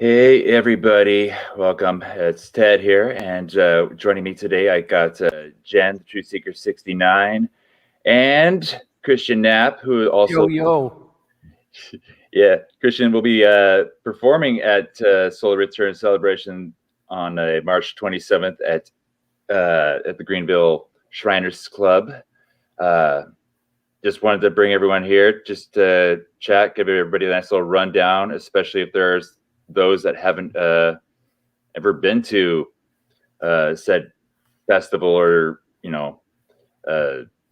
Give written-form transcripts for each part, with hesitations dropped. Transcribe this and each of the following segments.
Hey everybody, welcome. It's Ted here, and joining me today I got Jen, Truth Seeker 69, and Christian Knapp, who also Christian will be performing at Solar Return Celebration on March 27th at the Greenville Shriners Club. Just wanted to bring everyone here, just to chat, give everybody a nice little rundown, especially if there's those that haven't ever been to said festival or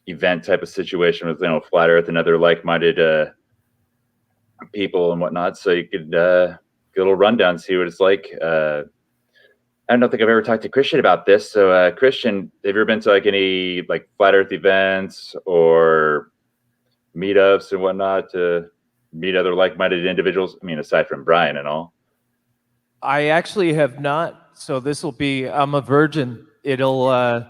event type of situation with Flat Earth and other like-minded people and whatnot. So you could get a little rundown, see what it's like. I don't think I've ever talked to Christian about this. So Christian, have you ever been to like any like Flat Earth events or meetups and whatnot to meet other like-minded individuals? I mean, aside from Brian and all. I actually have not. So this will be, I'm a virgin. It'll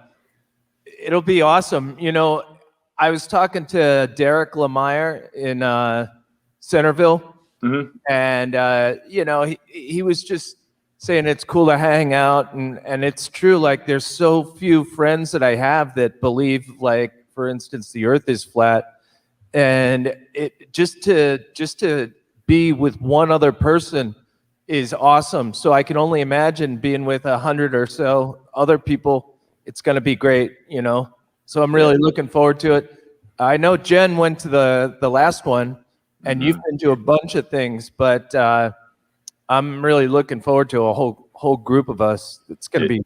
be awesome. I was talking to Derek Lemire in Centerville, and he was just saying it's cool to hang out, and it's true. Like, there's so few friends that I have that believe, like, for instance, the Earth is flat, and it just to be with one other person is awesome. So I can only imagine being with 100 or so other people. It's going to be great, So I'm really looking forward to it. I know Jen went to the last one, and you've been to a bunch of things, but I'm really looking forward to a whole group of us. It's going to be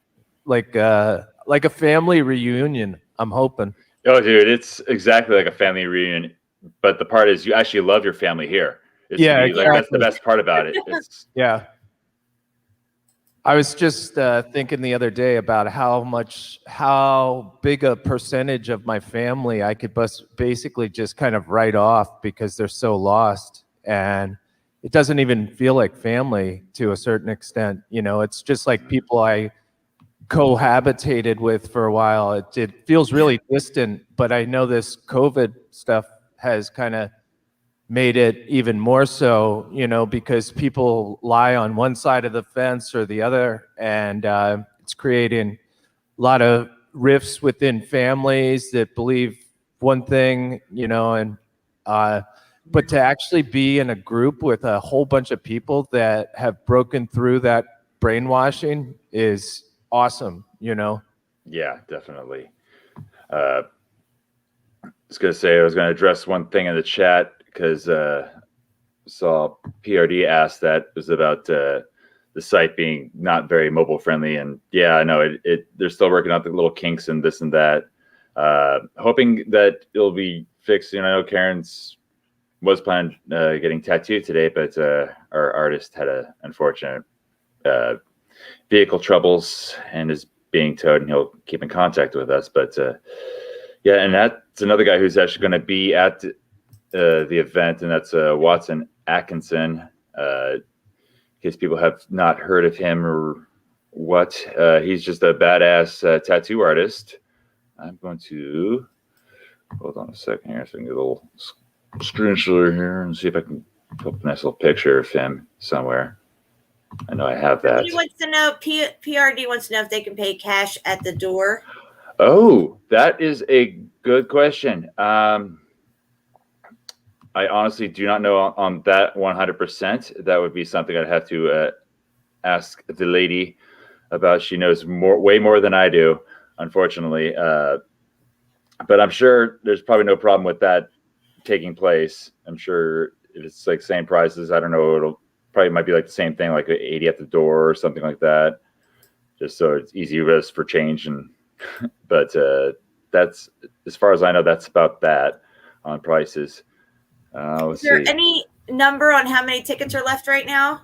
like a family reunion, I'm hoping. Oh, dude, it's exactly like a family reunion. But the part is you actually love your family here. Exactly. Like, that's the best part about it. Yeah. I was just thinking the other day about how big a percentage of my family I could basically just kind of write off because they're so lost, and it doesn't even feel like family to a certain extent. It's just like people I cohabitated with for a while. It feels really distant, but I know this COVID stuff has kind of made it even more so, because people lie on one side of the fence or the other, and it's creating a lot of rifts within families that believe one thing, and but to actually be in a group with a whole bunch of people that have broken through that brainwashing is awesome, Yeah, definitely. I was going to address one thing in the chat because saw PRD asked that. It was about the site being not very mobile friendly, and yeah, I know they're still working out the little kinks and this and that. Hoping that it'll be fixed. I know Karen's was planning getting tattooed today, but our artist had a unfortunate vehicle troubles and is being towed, and he'll keep in contact with us. But yeah, and that's another guy who's actually going to be at the event, and that's Watson Atkinson. In case people have not heard of him or what, he's just a badass tattoo artist. I'm going to hold on a second here so I can get a little screenshot here and see if I can put up a nice little picture of him somewhere. I know I have that. He wants to know, PRD wants to know if they can pay cash at the door. Oh, that is a good question. I honestly do not know on that 100%. That would be something I'd have to ask the lady about. She knows way more than I do, unfortunately. But I'm sure there's probably no problem with that taking place. I'm sure if it's like same prices, I don't know, it'll probably might be like the same thing, like 80 at the door or something like that, just so it's easy for change. And but that's, as far as I know, that's about that on prices. Is there any number on how many tickets are left right now?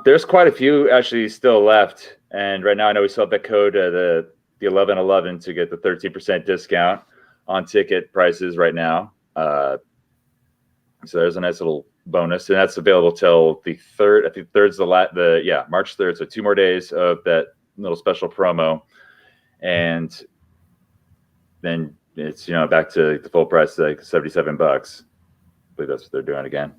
There's quite a few actually still left, and right now I know we still have the code, the 1111, to get the 13% discount on ticket prices right now. So there's a nice little bonus, and that's available till the 3rd. I think 3rd's March 3rd. So 2 more days of that little special promo, and then it's back to the full price, like $77. I believe that's what they're doing again.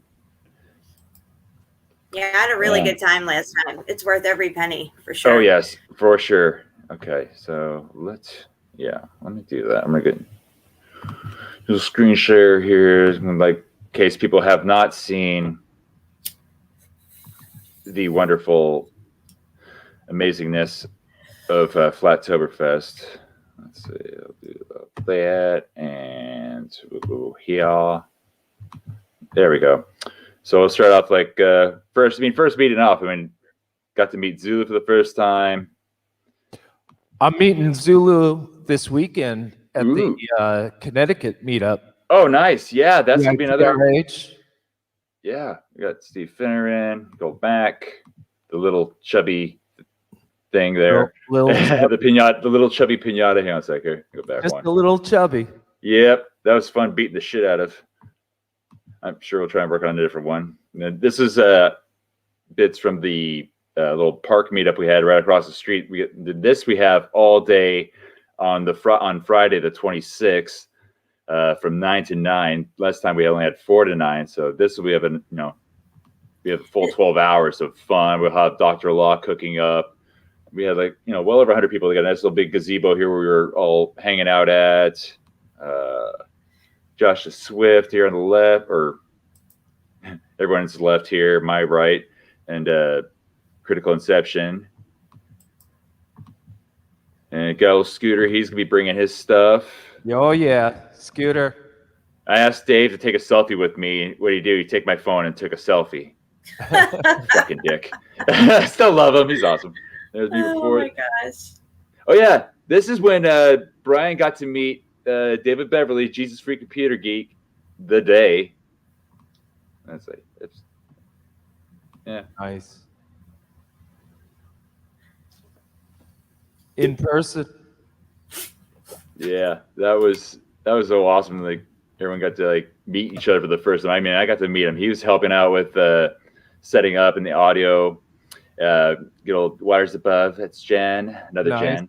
Yeah, I had a really good time last time. It's worth every penny for sure. Oh yes, for sure. Okay, so let me do that. I'm gonna get a screen share here, like in case people have not seen the wonderful amazingness of Flattoberfest. Let's see, I'll do that, and we'll go here. There we go. So we'll start off like first meeting off. I mean, got to meet Zulu for the first time. I'm meeting Zulu this weekend at the Connecticut meetup. Oh, nice. Yeah, that's going to be another. Yeah, we got Steve Finneran. Go back. The little chubby thing there. The pinata, the little chubby pinata. Hang on a second. Here. Go back just one. a little chubby. Yep, that was fun beating the shit out of. I'm sure we'll try and work on a different one. And this is bits from the little park meetup we had right across the street. We have all day on on Friday the 26th from 9 to 9. Last time we only had 4 to 9, so this we have we have a full 12 hours of fun. We'll have Dr. Law cooking up. We had well over 100 people. We got a nice little big gazebo here where we were all hanging out at. Josh Swift here on the left, or everyone's left here, my right, and Critical Inception. And got a little Scooter. He's going to be bringing his stuff. Oh, yeah. Scooter. I asked Dave to take a selfie with me. What did he do? He took my phone and took a selfie. Fucking dick. I still love him. He's awesome. There's me before. Oh, my gosh. Oh, yeah. This is when Brian got to meet David Beverly, Jesus Freak Computer Geek, the day. That's like, yeah. Nice. In person. Yeah, that was so awesome. Like everyone got to meet each other for the first time. I mean, I got to meet him. He was helping out with setting up and the audio. Good old Wires Above. That's Jen, another nice. Jen.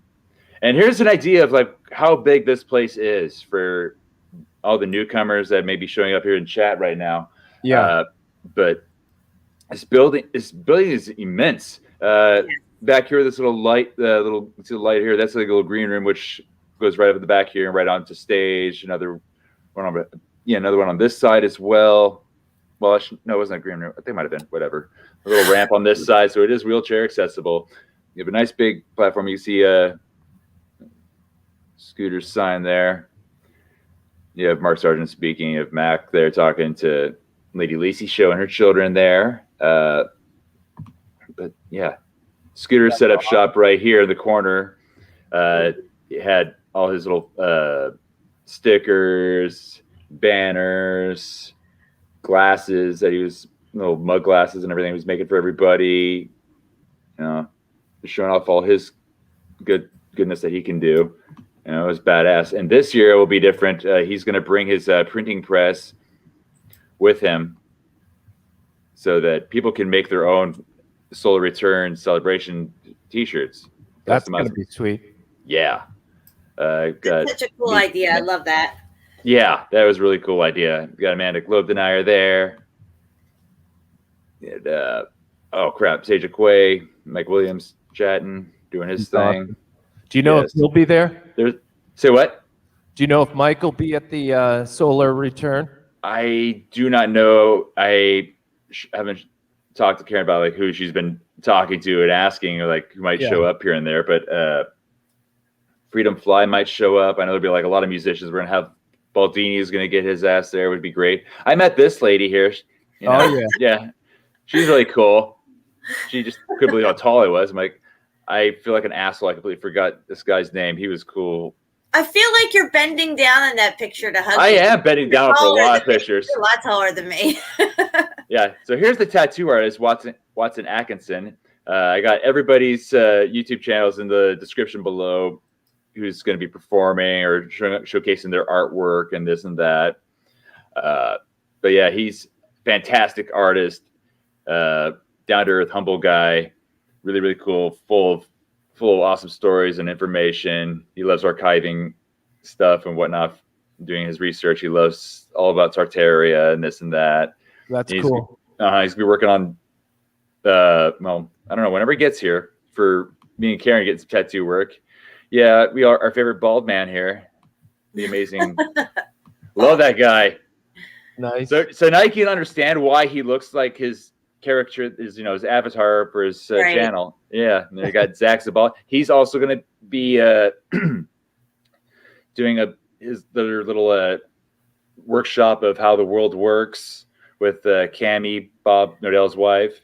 And here's an idea of how big this place is for all the newcomers that may be showing up here in chat right now. Yeah. But this building is immense. Back here, this little light, see the light here. That's like a little green room, which goes right up at the back here and right onto stage. Another one on this side as well. Well, no, it wasn't a green room. I think it might have been. Whatever. A little ramp on this side, so it is wheelchair accessible. You have a nice big platform. You can see Scooter's sign there. You have Mark Sargent speaking. You have Mac there talking to Lady Lacey, showing her children there. But yeah, Scooter set up shop right here in the corner. He had all his little stickers, banners, glasses that he was, little mug glasses and everything he was making for everybody. Showing off all his goodness that he can do. It was badass. And this year it will be different. He's going to bring his printing press with him so that people can make their own Solar Return celebration T-shirts. That's going to be sweet. Yeah. That's such a cool idea. I love that. Yeah, that was a really cool idea. We got Amanda Globe Denier there. And, oh, crap. Sage Aquay, Mike Williams chatting, doing his thing. Do you know if he'll be there? Say what? Do you know if Mike will be at the Solar Return? I do not know. I haven't talked to Karen about who she's been talking to and asking who might show up here and there, but Freedom Fly might show up. I know there'll be a lot of musicians. We're gonna have Baldini is gonna get his ass there. It would be great. I met this lady here. Oh yeah, she's really cool. She just couldn't believe how tall I was. I'm like, I feel like an asshole. I completely forgot this guy's name. He was cool. I feel like you're bending down in that picture to hug me. I am bending down for a lot of pictures. You're a lot taller than me. Yeah. So here's the tattoo artist, Watson Atkinson. I got everybody's YouTube channels in the description below, who's going to be performing or showcasing their artwork and this and that. But yeah, he's a fantastic artist, down to earth, humble guy, really, really cool, full of awesome stories and information. He loves archiving stuff and whatnot, doing his research. He loves all about Tartaria and this and that. That's cool. He's gonna be working on well, I don't know, whenever he gets here for me and Karen getting some tattoo work. Yeah, we are our favorite bald man here. The amazing. Love that guy. Nice. So now you can understand why he looks like his character is, his avatar for his channel. Yeah. And then you got Zach Zabal. He's also going to be doing his little workshop of how the world works with Cammie, Bob Nodell's wife.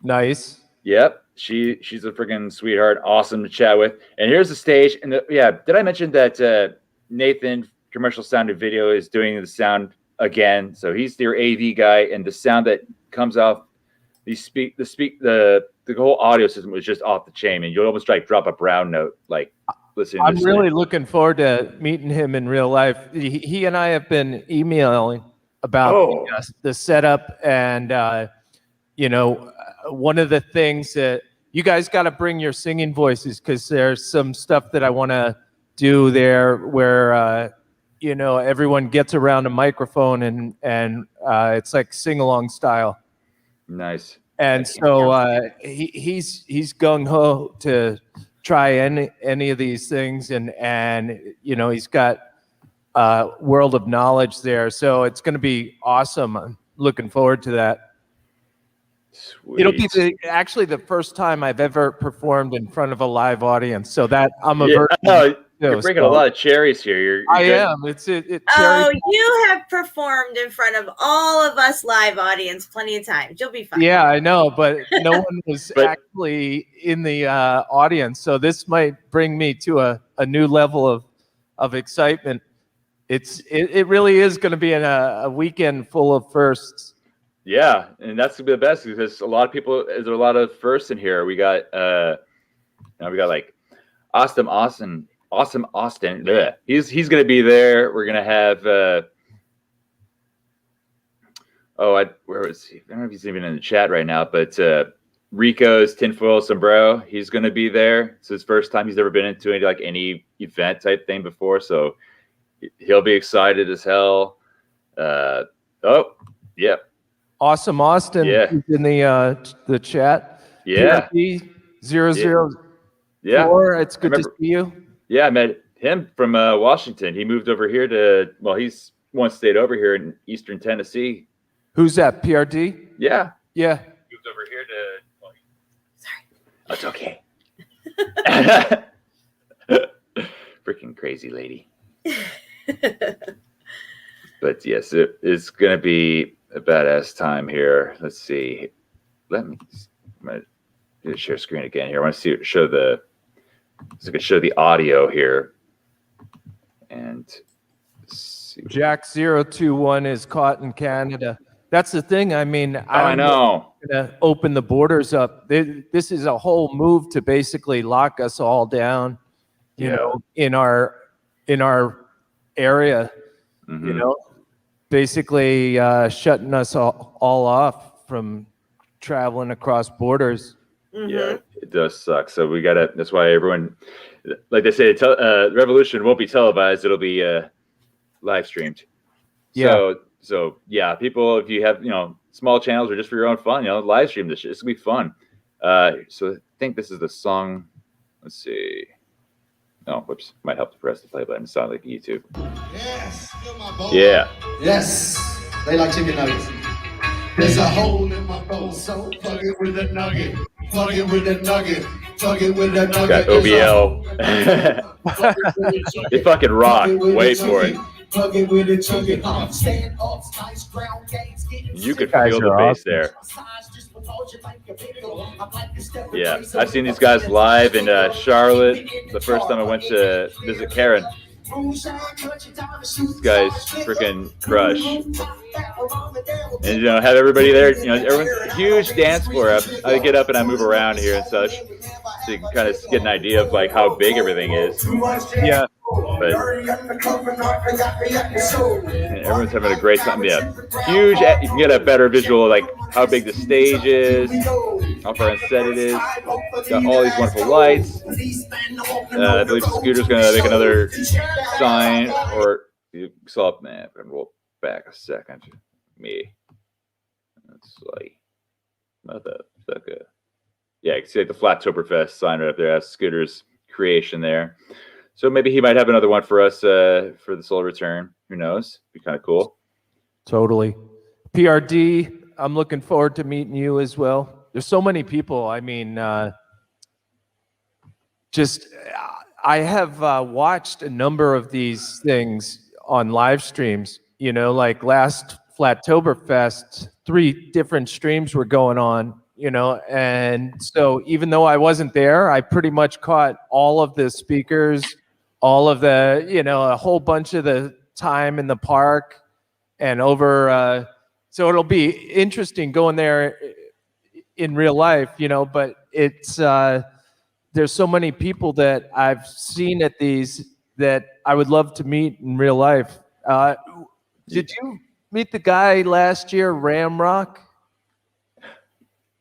Nice. Yep. She's a freaking sweetheart. Awesome to chat with. And here's the stage. And did I mention that Nathan, Commercial Sound and Video, is doing the sound again? So he's their AV guy, and the sound that comes off the whole audio system was just off the chain, and you'll almost drop a brown note listening. I'm really looking forward to meeting him in real life. He and I have been emailing about the setup, and one of the things that you guys got to bring your singing voices, because there's some stuff that I want to do there where everyone gets around a microphone and it's like sing-along style. Nice. And so he's gung ho to try any of these things, and he's got a world of knowledge there, so it's going to be awesome. I'm looking forward to that. Sweet. It'll be actually the first time I've ever performed in front of a live audience, so that I'm a you're breaking a lot of cherries here. You're I am. It's you have performed in front of all of us live audience plenty of times. You'll be fine. Yeah, I know, but no one was actually in the audience, so this might bring me to a new level of excitement. It really is going to be a weekend full of firsts. Yeah, and that's gonna be the best, because a lot of people. There's a lot of firsts in here. We got like Austin. Bleh. He's gonna be there. We're gonna have. Where was he? I don't know if he's even in the chat right now, but Rico's Tinfoil Sombrero. He's gonna be there. It's his first time. He's never been into any event type thing before, so he'll be excited as hell. Yeah. Awesome, Austin. Yeah. He's in the chat. Yeah. PRD004. Yeah. It's good to see you. Yeah, I met him from Washington. He moved over here he's once stayed over here in Eastern Tennessee. Who's that? PRD? Yeah. Yeah. Moved over here to. Sorry. That's okay. Freaking crazy lady. But yes, it's gonna be a badass time here. Let's see. I'm gonna do share screen again here. I want to show the audio here. And see. Jack 021 is caught in Canada. That's the thing. I mean, I know. Going to open the borders up. This is a whole move to basically lock us all down, in our area, Mm-hmm. Basically shutting us all off from traveling across borders. Mm-hmm. Yeah, it does suck. So that's why everyone, like they say, Revolution won't be televised. It'll be live streamed. Yeah. So yeah, people, if you have, small channels or just for your own fun, live stream this shit. It's gonna be fun. So I think this is the song. Let's see. Oh, whoops. Might help to press the play button. Sound like YouTube. Yes. Yeah. Yes. They like chicken nuggets. There's a hole in my bowl, so plug it with a nugget. Plug it with a nugget. Plug it with a nugget. Got OBL. It fucking rock. Wait for it. Plug it with a chugget. You could feel the bass there. Yeah, I've seen these guys live in Charlotte. The first time I went to visit Karen. These guys freaking crush. And have everybody there. Everyone's huge dance floor. I get up and I move around here and such, so you can kind of get an idea of how big everything is. Yeah. But everyone's having a great time. Yeah, huge. You can get a better visual of how big the stage is, how far on set it is. Got all these wonderful lights. I believe Scooter's gonna make another sign, or you saw. Man, I'm gonna roll back a second. Me. That's like mother So good. Yeah, you can see like the Flattoberfest sign right up there. That's Scooter's creation there. So maybe he might have another one for us for the solar return. Who knows? Be kind of cool. Totally. PRD, I'm looking forward to meeting you as well. There's so many people. I mean, just I have watched a number of these things on live streams. You know, like last Flattoberfest, 3 different streams were going on. You know, and so even though I wasn't there, I pretty much caught all of the speakers, all of the, you know, a whole bunch of the time in the park and over. So it'll be interesting going there in real life, you know, but it's there's so many people that I've seen at these that I would love to meet in real life. Did you meet the guy last year, Ramrock?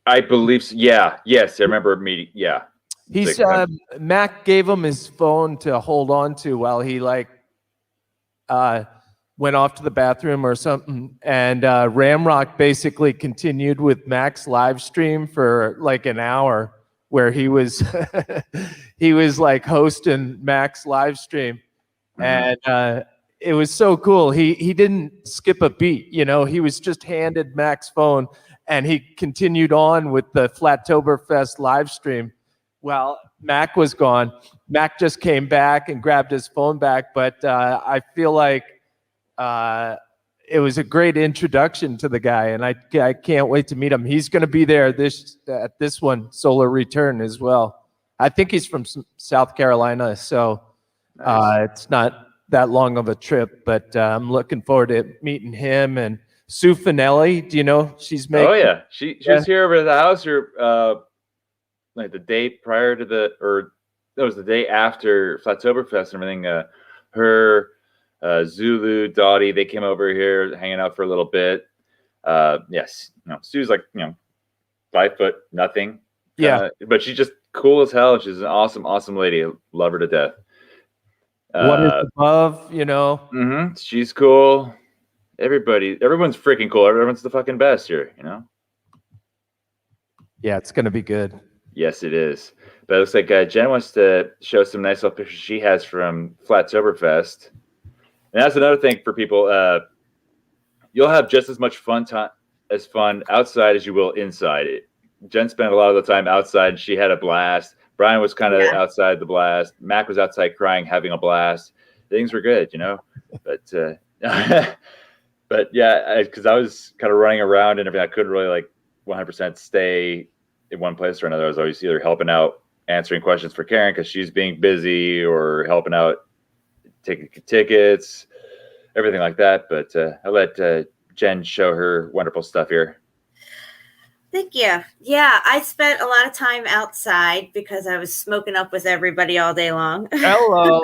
I believe so. Yeah. Yes, I remember meeting. Yeah. He's Like, Mac gave him his phone to hold on to while he went off to the bathroom or something, and Ramrock basically continued with Mac's live stream for like an hour, where he was he was like hosting Mac's live stream, and it was so cool. He didn't skip a beat, you know. He was just handed Mac's phone, and he continued on with the Flattoberfest live stream. Well, Mac was gone. Mac just came back and grabbed his phone back, but I feel like it was a great introduction to the guy, and I can't wait to meet him. He's going to be there at this one, Solar Return, as well. I think he's from South Carolina, so nice. it's not that long of a trip, but I'm looking forward to meeting him. And Sue Finelli, do you know she's making? Oh yeah, she was here over at the house here, like the day prior to it was the day after Flattoberfest and everything. Her, Zulu, Dottie, they came over here hanging out for a little bit. Yes, you know, Sue's like, you know, 5 foot nothing. Yeah, but she's just cool as hell. She's an awesome lady. Love her to death. what is above, you know? She's cool. Everyone's freaking cool. Everyone's the fucking best here, you know? Yeah, it's going to be good. Yes, it is. But it looks like Jen wants to show some nice little pictures she has from Flattoberfest. And that's another thing for people. You'll have just as much fun outside as you will inside. Jen spent a lot of the time outside. She had a blast. Brian was kind of outside the blast. Mac was outside crying, having a blast. Things were good, you know? But but yeah, because I was kind of running around and everything, I couldn't really like 100% stay in one place or another. I was always either helping out, answering questions for Karen because she's being busy, or helping out, taking tickets, everything like that. But I'll let Jen show her wonderful stuff here. Thank you. Yeah, I spent a lot of time outside because I was smoking up with everybody all day long. Hello.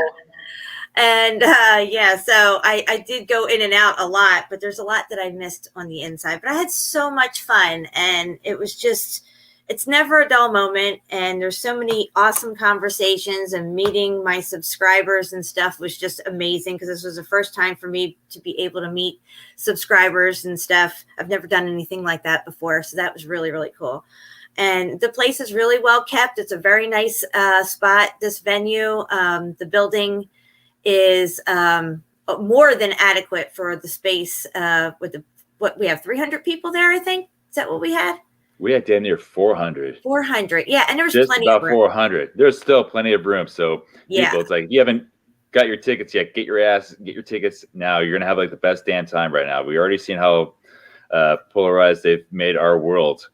And yeah, so I did go in and out a lot, but there's a lot that I missed on the inside. But I had so much fun, and it was just, it's never a dull moment. And there's so many awesome conversations, and meeting my subscribers and stuff was just amazing, because this was the first time for me to be able to meet subscribers and stuff. I've never done anything like that before, so that was really, really cool. And the place is really well kept. It's a very nice spot, this venue. The building is more than adequate for the space. With what we have, 300 people there, I think. Is that what we had? We had damn near 400. 400, yeah, and there was just plenty about of room. 400. There's still plenty of room. So Yeah, people, it's like, if you haven't got your tickets yet, get your tickets now. You're gonna have like the best damn time right now. We already seen how polarized they've made our world.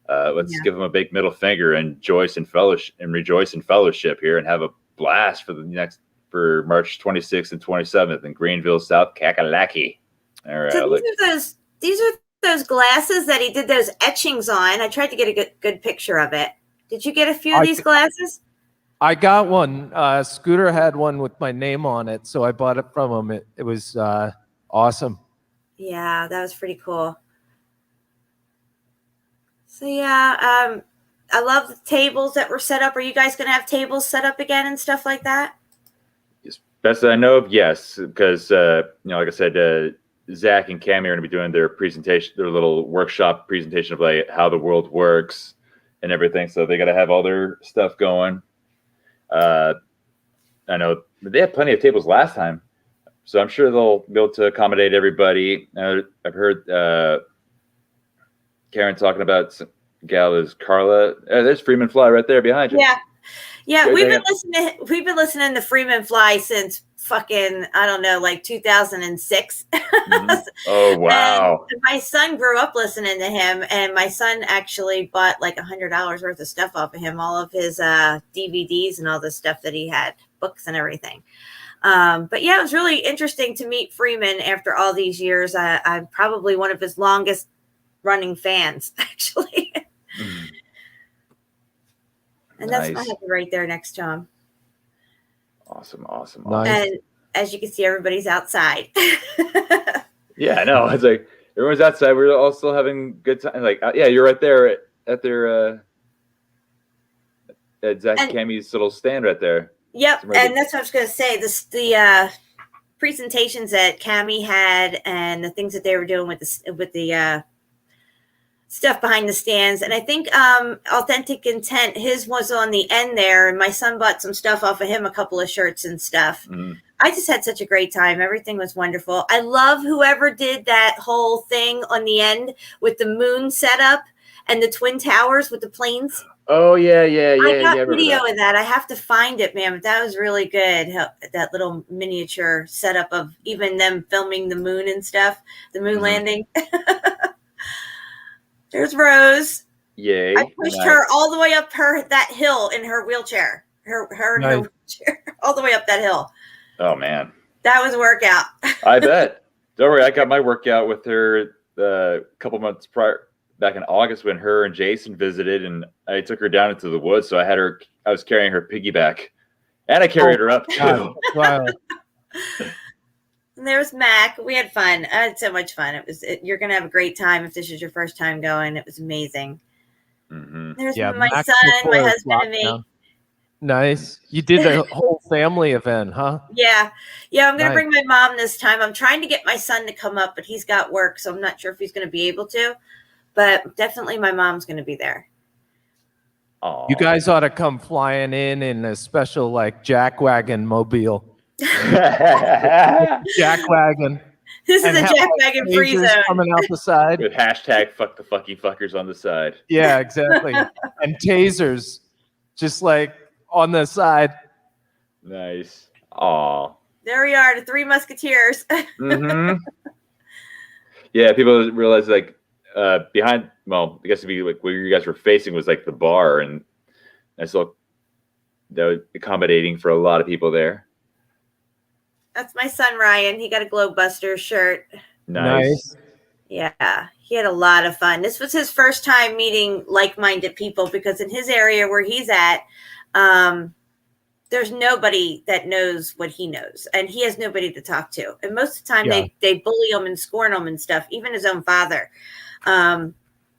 Let's give them a big middle finger and rejoice in fellowship here, and have a blast for March 26th and 27th in Greenville, South Kakalaki. All right. so these are those glasses that he did those etchings on. I tried to get a good picture of it. Did you get a few of these glasses? I got one. Scooter had one with my name on it, so I bought it from him. It was awesome. Yeah, that was pretty cool. So yeah, I love the tables that were set up. Are you guys going to have tables set up again and stuff like that? Best that I know of, yes, because like I said, Zach and Cammy are going to be doing their presentation, their little workshop presentation of like how the world works. and everything. So they got to have all their stuff going. I know they had plenty of tables last time, so I'm sure they'll be able to accommodate everybody. I've heard Karen talking about some gal is Carla. There's Freeman Fly right there behind you. Yeah, we've been listening to Freeman Fly since fucking, I don't know, like 2006. Oh wow! And my son grew up listening to him, and my son actually bought like $100 worth of stuff off of him, all of his DVDs and all the stuff that he had, books and everything. But yeah, it was really interesting to meet Freeman after all these years. I'm probably one of his longest running fans, actually. And that's my hubby right there next to him. Awesome. Nice. And as you can see, everybody's outside. Yeah, I know. It's like everyone's outside. We're all still having good time. Like, yeah, you're right there at their at Zach and Cammy's little stand right there. Yep, and that's what I was going to say. The presentations that Cammy had and the things that they were doing with the stuff behind the stands. And I think Authentic Intent, his was on the end there, and my son bought some stuff off of him, a couple of shirts and stuff. I just had such a great time. Everything was wonderful. I love whoever did that whole thing on the end with the moon setup and the Twin Towers with the planes. Oh, yeah. I got video of that. I have to find it, man. But that was really good. That little miniature setup of even them filming the moon and stuff, the moon landing. There's Rose. Yay. I pushed her all the way up that hill in her wheelchair. Her wheelchair all the way up that hill. Oh, man. That was a workout. I bet. Don't worry. I got my workout with her a couple months prior, back in August, when her and Jason visited, and I took her down into the woods. So I was carrying her piggyback, and I carried her up too. Wow. And there was Mac. We had fun. I had so much fun. You're going to have a great time if this is your first time going. It was amazing. There's my son, my husband, and me. Nice. You did a whole family event, huh? Yeah. I'm going to bring my mom this time. I'm trying to get my son to come up, but he's got work, so I'm not sure if he's going to be able to. But definitely my mom's going to be there. Aww. You guys ought to come flying in a special like jackwagon mobile. Jackwagon. This is a jackwagon free zone. Coming out the side. With hashtag fuck the fucky fuckers on the side. Yeah, exactly. And tasers just like on the side. Nice. Aw. There we are, the Three Musketeers. Yeah, people realize like behind, well, I guess it'd be like where you guys were facing was like the bar, and I saw that was accommodating for a lot of people there. That's my son, Ryan. He got a Globebusters shirt. Nice. Yeah, he had a lot of fun. This was his first time meeting like-minded people, because in his area where he's at, there's nobody that knows what he knows, and he has nobody to talk to. And most of the time they bully him and scorn him and stuff, even his own father.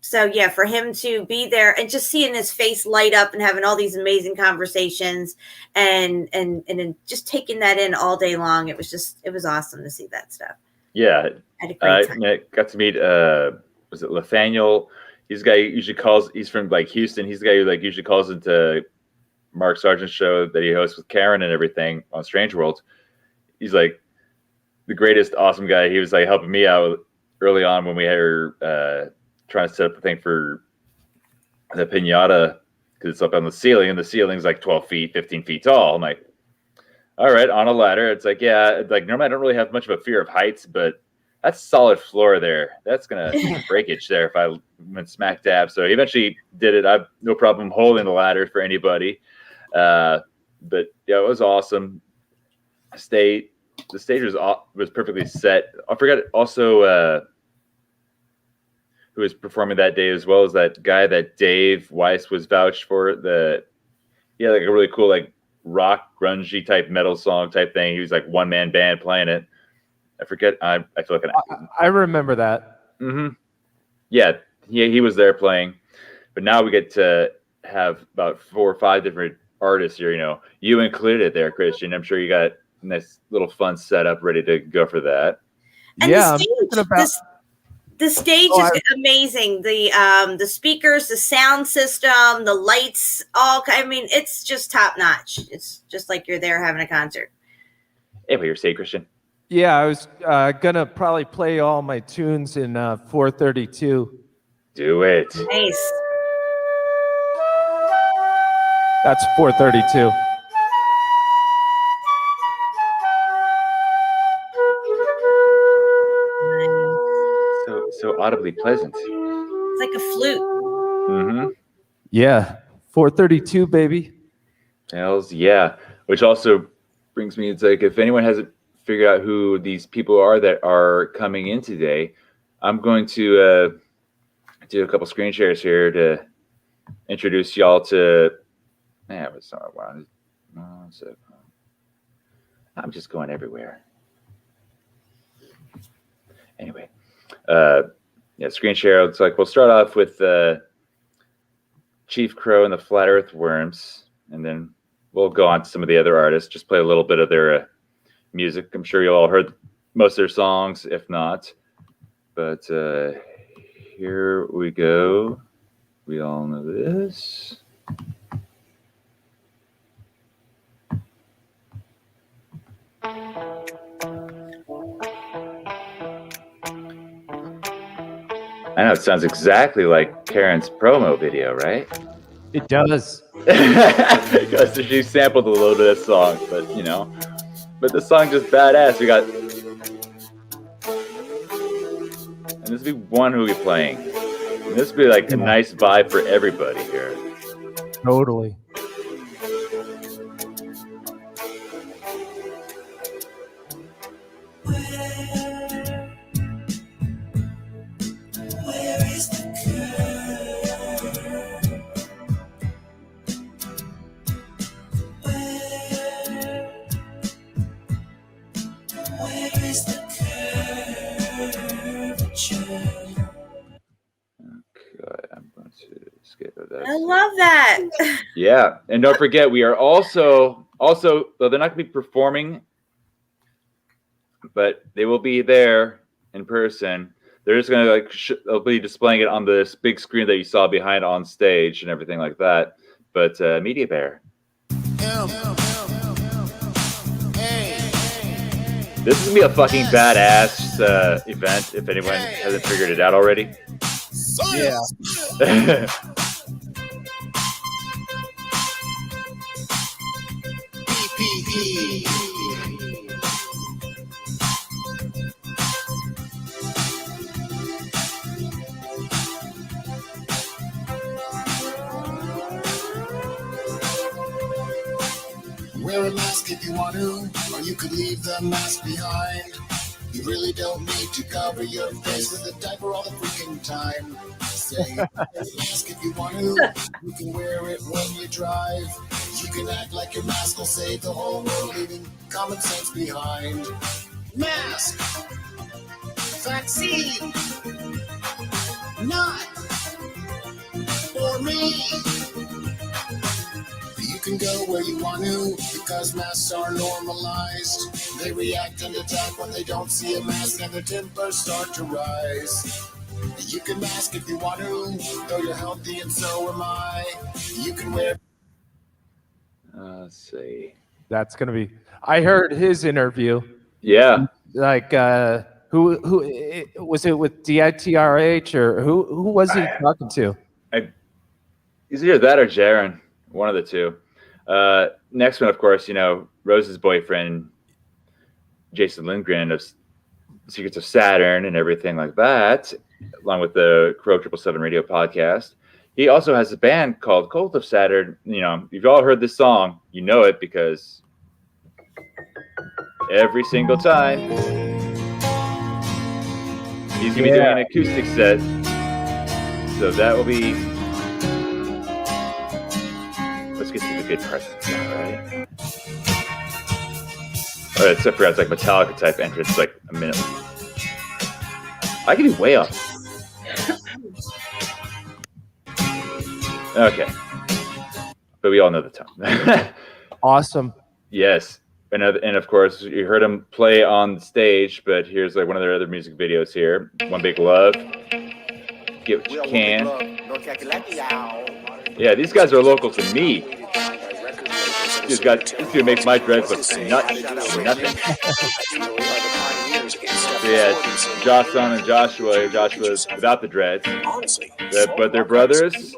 So yeah, for him to be there and just seeing his face light up and having all these amazing conversations and just taking that in all day long, it was awesome to see that stuff. Yeah. I had a great time. I got to meet, was it Nathaniel? He's the guy who usually calls, he's from like Houston. He's the guy who like usually calls into Mark Sargent's show that he hosts with Karen and everything on Strange World. He's like the greatest, awesome guy. He was like helping me out early on when we had trying to set up the thing for the piñata, because it's up on the ceiling, and the ceiling's like 12 feet, 15 feet tall. I'm like, all right, on a ladder. It's like, yeah, like normally I don't really have much of a fear of heights, but that's solid floor there. That's going to breakage there if I went smack dab. So he eventually did it. I have no problem holding the ladder for anybody. But yeah, it was awesome. The stage was perfectly set. I forgot also who was performing that day, as well as that guy that Dave Weiss was vouched for. Like a really cool like rock grungy type metal song type thing. He was like one man band playing it. I forget. I feel like I remember that. Yeah, he was there playing. But now we get to have about 4 or 5 different artists here. You know, you included there, Christian. I'm sure you got a nice little fun setup ready to go for that. And yeah, The stage Oh, is amazing. The speakers, the sound system, the lights, I mean, it's just top notch. It's just like you're there having a concert. Hey, what you're saying, Christian? Yeah, I was gonna probably play all my tunes in 432. Do it. Nice. That's 432. So audibly pleasant. It's like a flute. Mm-hmm. Yeah, 432, baby. Hells yeah. Which also brings me, it's like, if anyone hasn't figured out who these people are that are coming in today, I'm going to do a couple screen shares here to introduce y'all to. What's not one? I'm just going everywhere. Anyway, screen share. It's like we'll start off with Chief Crow and the Flat Earth Worms, and then we'll go on to some of the other artists. Just play a little bit of their music. I'm sure you all heard most of their songs, if not. But here we go. We all know this. I know it sounds exactly like Karen's promo video, right? It does. Because she sampled a little bit of this song, but the song just badass. We got, and this will be one who'll be playing. And this will be like a nice vibe for everybody here. Totally. I love that. Yeah, and don't forget, we are also though they're not going to be performing, but they will be there in person. They're just going to they'll be displaying it on this big screen that you saw behind on stage and everything like that. But Media Bear, this is gonna be a fucking badass event. If anyone hasn't figured it out already. Yeah. Wear a mask if you want to, or you could leave the mask behind. You really don't need to cover your face with a diaper all the freaking time. Say, wear a mask if you want to, you can wear it when you drive. You can act like your mask will save the whole world, leaving common sense behind. Mask, vaccine, not for me. You can go where you want to because masks are normalized. They react and attack when they don't see a mask and their tempers start to rise. You can mask if you want to, though you're healthy and so am I. You can wear. Let's see. That's gonna be. I heard his interview. Yeah. Like who was it with DITRH or who was he talking to? It's either that or Jaron, one of the two. Next one, of course, Rose's boyfriend, Jason Lindgren of Secrets of Saturn and everything like that, along with the Crow 777 radio podcast. He also has a band called Cult of Saturn. You've all heard this song. You know it because every single time he's going to be doing an acoustic set. So that will be... Let's get to the good presents now, right? All right, except for it's like Metallica type entrance, like a minute. I can be way off. Okay. But we all know the tone. Awesome. Yes. and of course you heard him play on stage, but here's like one of their other music videos here. One Big Love. Get what you can. Yeah, these guys are local to me. This dude makes my dreads look nuts. Nothing. So yeah, it's Josh Son and Joshua. Joshua's without the dreads. But they're brothers.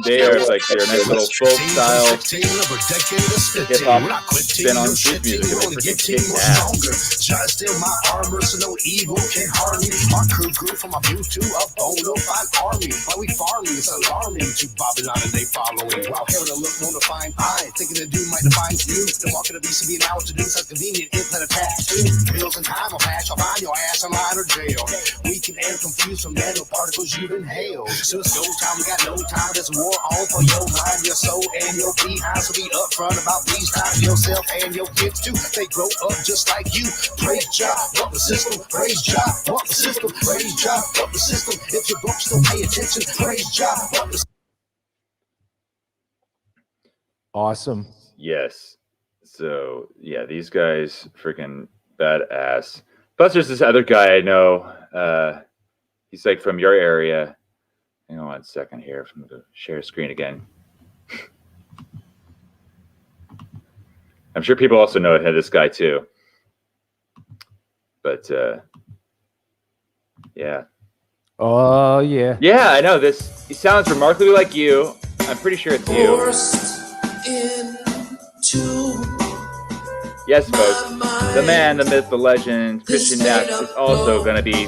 They are like their nice little folk style hip hop spin on street music, and they freaking kick ass. Still my armor, so no evil can harm me. My crew grew from a few to a bona fide army. While we farming, it's alarming to Babylon and they following. While hell to look on the fine eye, thinking the dude might define you. The walk of the beast to be an hour to do such convenient implant attached to. Bills and time will pass, I'll find your ass in line or jail. We can air confused from nanoparticles you've inhaled. So it's go time, we got no time. There's war on for your mind, your soul, and your behind. So be upfront about these times, yourself and your kids too. They grow up just like you. Praise Jah, fuck the system. Praise Jah, fuck the system. Praise Jah, fuck the system. If your books don't pay attention, praise Jah, fuck the system. Awesome. Yes. So yeah, these guys freaking badass. Plus, there's this other guy I know. He's like from your area. Hang on 1 second here. I'm going to share screen again. I'm sure people also know this guy too. But yeah. Oh yeah. Yeah, I know this. He sounds remarkably like you. I'm pretty sure it's you. Yes, folks. The man, the myth, the legend, Christian Knapp is also going to be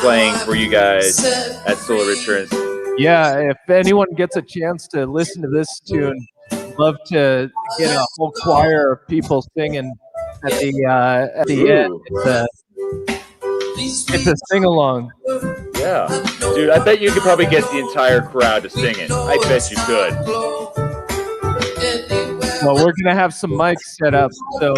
playing for you guys at Solar Returns. Yeah, if anyone gets a chance to listen to this tune, love to get a whole choir of people singing at the end. It's a sing along. Yeah, dude, I bet you could probably get the entire crowd to sing it. I bet you could. Well, we're gonna have some mics set up, so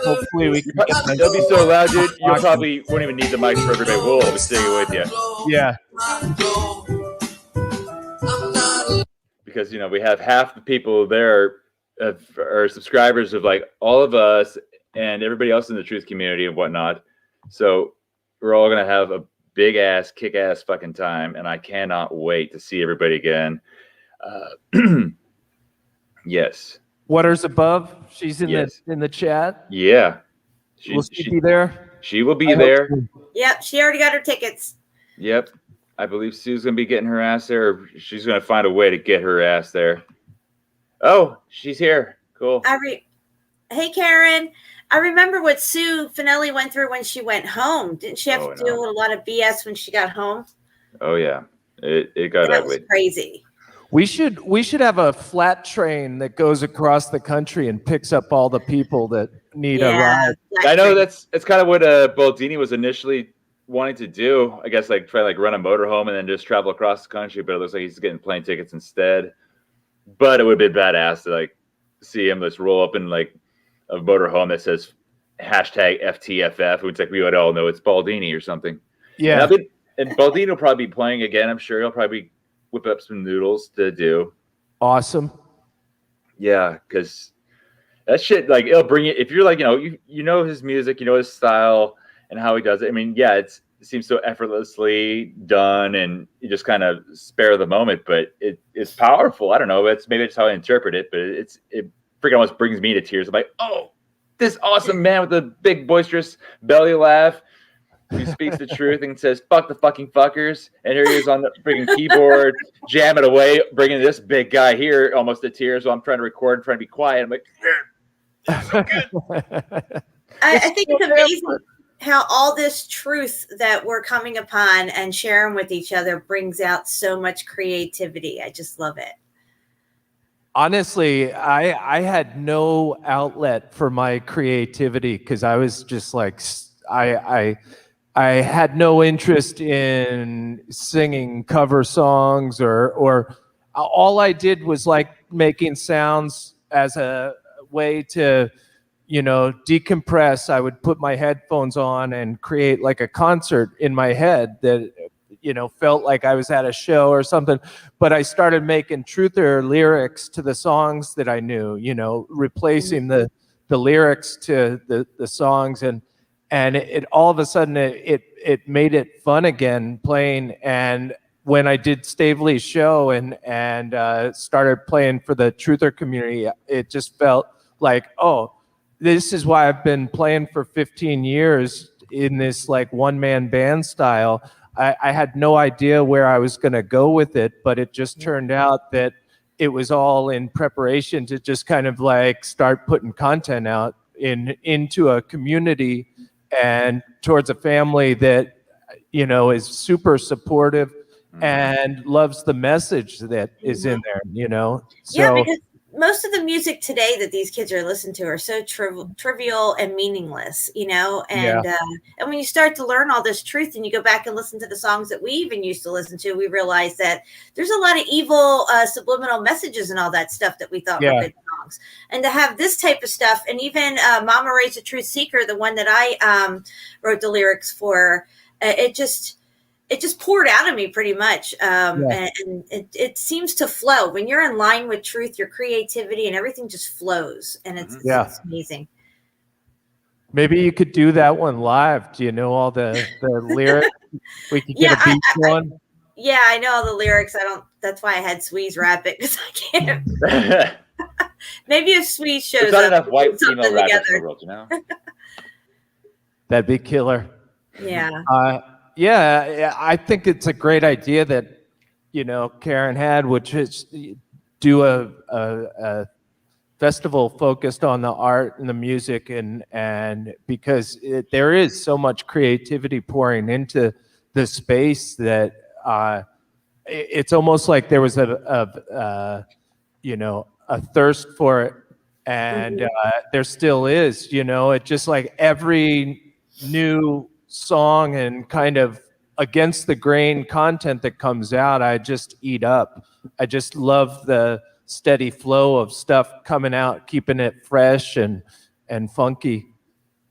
hopefully we can get them. They'll be so loud, dude. You probably won't even need the mics for everybody. We'll all be singing with you. Yeah. Because we have half the people there are subscribers of like all of us and everybody else in the truth community and whatnot. So we're all gonna have a big ass, kick ass fucking time, and I cannot wait to see everybody again. Yes. Waters above. She's in the chat. Yeah. Will she be there? She will be there. Yep, she already got her tickets. Yep. I believe Sue's gonna be getting her ass there, or she's gonna find a way to get her ass there. Oh, she's here. Cool. Hey Karen. I remember what Sue Finelli went through when she went home. Didn't she have to deal with a lot of BS when she got home? Oh yeah. It got that ugly. was crazy. We should have a flat train that goes across the country and picks up all the people that need a ride. I know it's kind of what Baldini was initially wanting to do. I guess like try run a motorhome and then just travel across the country. But it looks like he's getting plane tickets instead. But it would have been badass to see him just roll up in like a motorhome that says #FTFF. It's like we would all know it's Baldini or something. Yeah. And Baldini will probably be playing again. I'm sure he'll probably whip up some noodles to do. Awesome. Yeah, because that shit, it'll bring you, if you're you know his music, you know his style and how he does it. I mean, yeah, it seems so effortlessly done and you just kind of spare the moment, but it's powerful. I don't know. Maybe it's how I interpret it, but it freaking almost brings me to tears. I'm like, oh, this awesome man with a big boisterous belly laugh who speaks the truth and says, fuck the fucking fuckers. And here he is on the freaking keyboard, jamming away, bringing this big guy here almost to tears while I'm trying to record and trying to be quiet. I'm like, so good. I think it's amazing how all this truth that we're coming upon and sharing with each other brings out so much creativity. I just love it. Honestly, I had no outlet for my creativity because I was just like, I had no interest in singing cover songs or all I did was making sounds as a way to, decompress. I would put my headphones on and create like a concert in my head that felt like I was at a show or something. But I started making truther lyrics to the songs that I knew, replacing the lyrics to the songs, and it all of a sudden it made it fun again playing. And when I did Stavely's show and started playing for the truther community, it just felt like, oh, this is why I've been playing for 15 years in this like one-man band style. I had no idea where I was going to go with it, but it just turned out that it was all in preparation to just kind of like start putting content out into a community and towards a family that, is super supportive and loves the message that is in there, Yeah, because most of the music today that these kids are listening to are so trivial and meaningless, and when you start to learn all this truth and you go back and listen to the songs that we even used to listen to, we realize that there's a lot of evil subliminal messages and all that stuff that we thought were good songs. And to have this type of stuff, and even Mama Raised a Truth Seeker, the one that I wrote the lyrics for, it just poured out of me pretty much. And it seems to flow. When you're in line with truth, your creativity and everything just flows. And it's amazing. Maybe you could do that one live. Do you know all the lyrics? We could get a beat going. Yeah, I know all the lyrics. That's why I had Sweeze rap it, because I can't. Maybe if Sweeze shows up. There's not enough white female rappers in the world, That'd be killer. Yeah. Yeah, I think it's a great idea that, Karen had, which is do a festival focused on the art and the music, and because there is so much creativity pouring into the space that it's almost like there was a thirst for it, and there still is. It's just like every new song and kind of against the grain content that comes out, I just eat up. I just love the steady flow of stuff coming out, keeping it fresh and funky.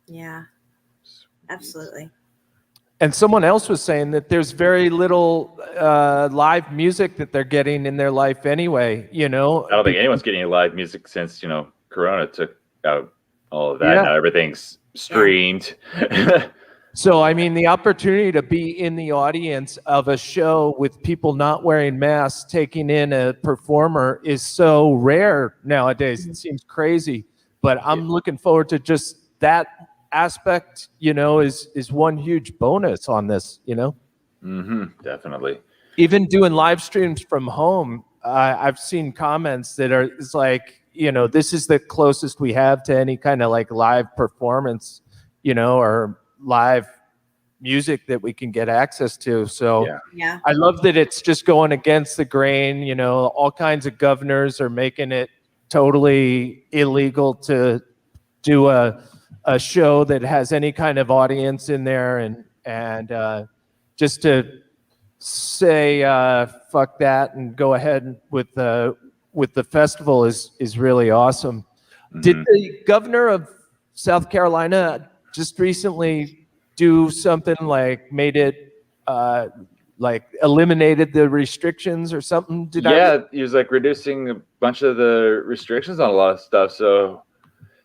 Yeah, absolutely. And someone else was saying that there's very little live music that they're getting in their life anyway, I don't think anyone's getting any live music since, Corona took out all of that. Now everything's streamed. So, I mean, the opportunity to be in the audience of a show with people not wearing masks, taking in a performer, is so rare nowadays. It seems crazy, but I'm looking forward to just that aspect, is one huge bonus on this, Definitely. Even doing live streams from home, I've seen comments that it's like, this is the closest we have to any kind of like live performance, or live music that we can get access to. So I love that it's just going against the grain. All kinds of governors are making it totally illegal to do a show that has any kind of audience in there, and just to say fuck that and go ahead with the festival is really awesome. Did the governor of South Carolina just recently do something like made it like eliminated the restrictions or something? He was like reducing a bunch of the restrictions on a lot of stuff, so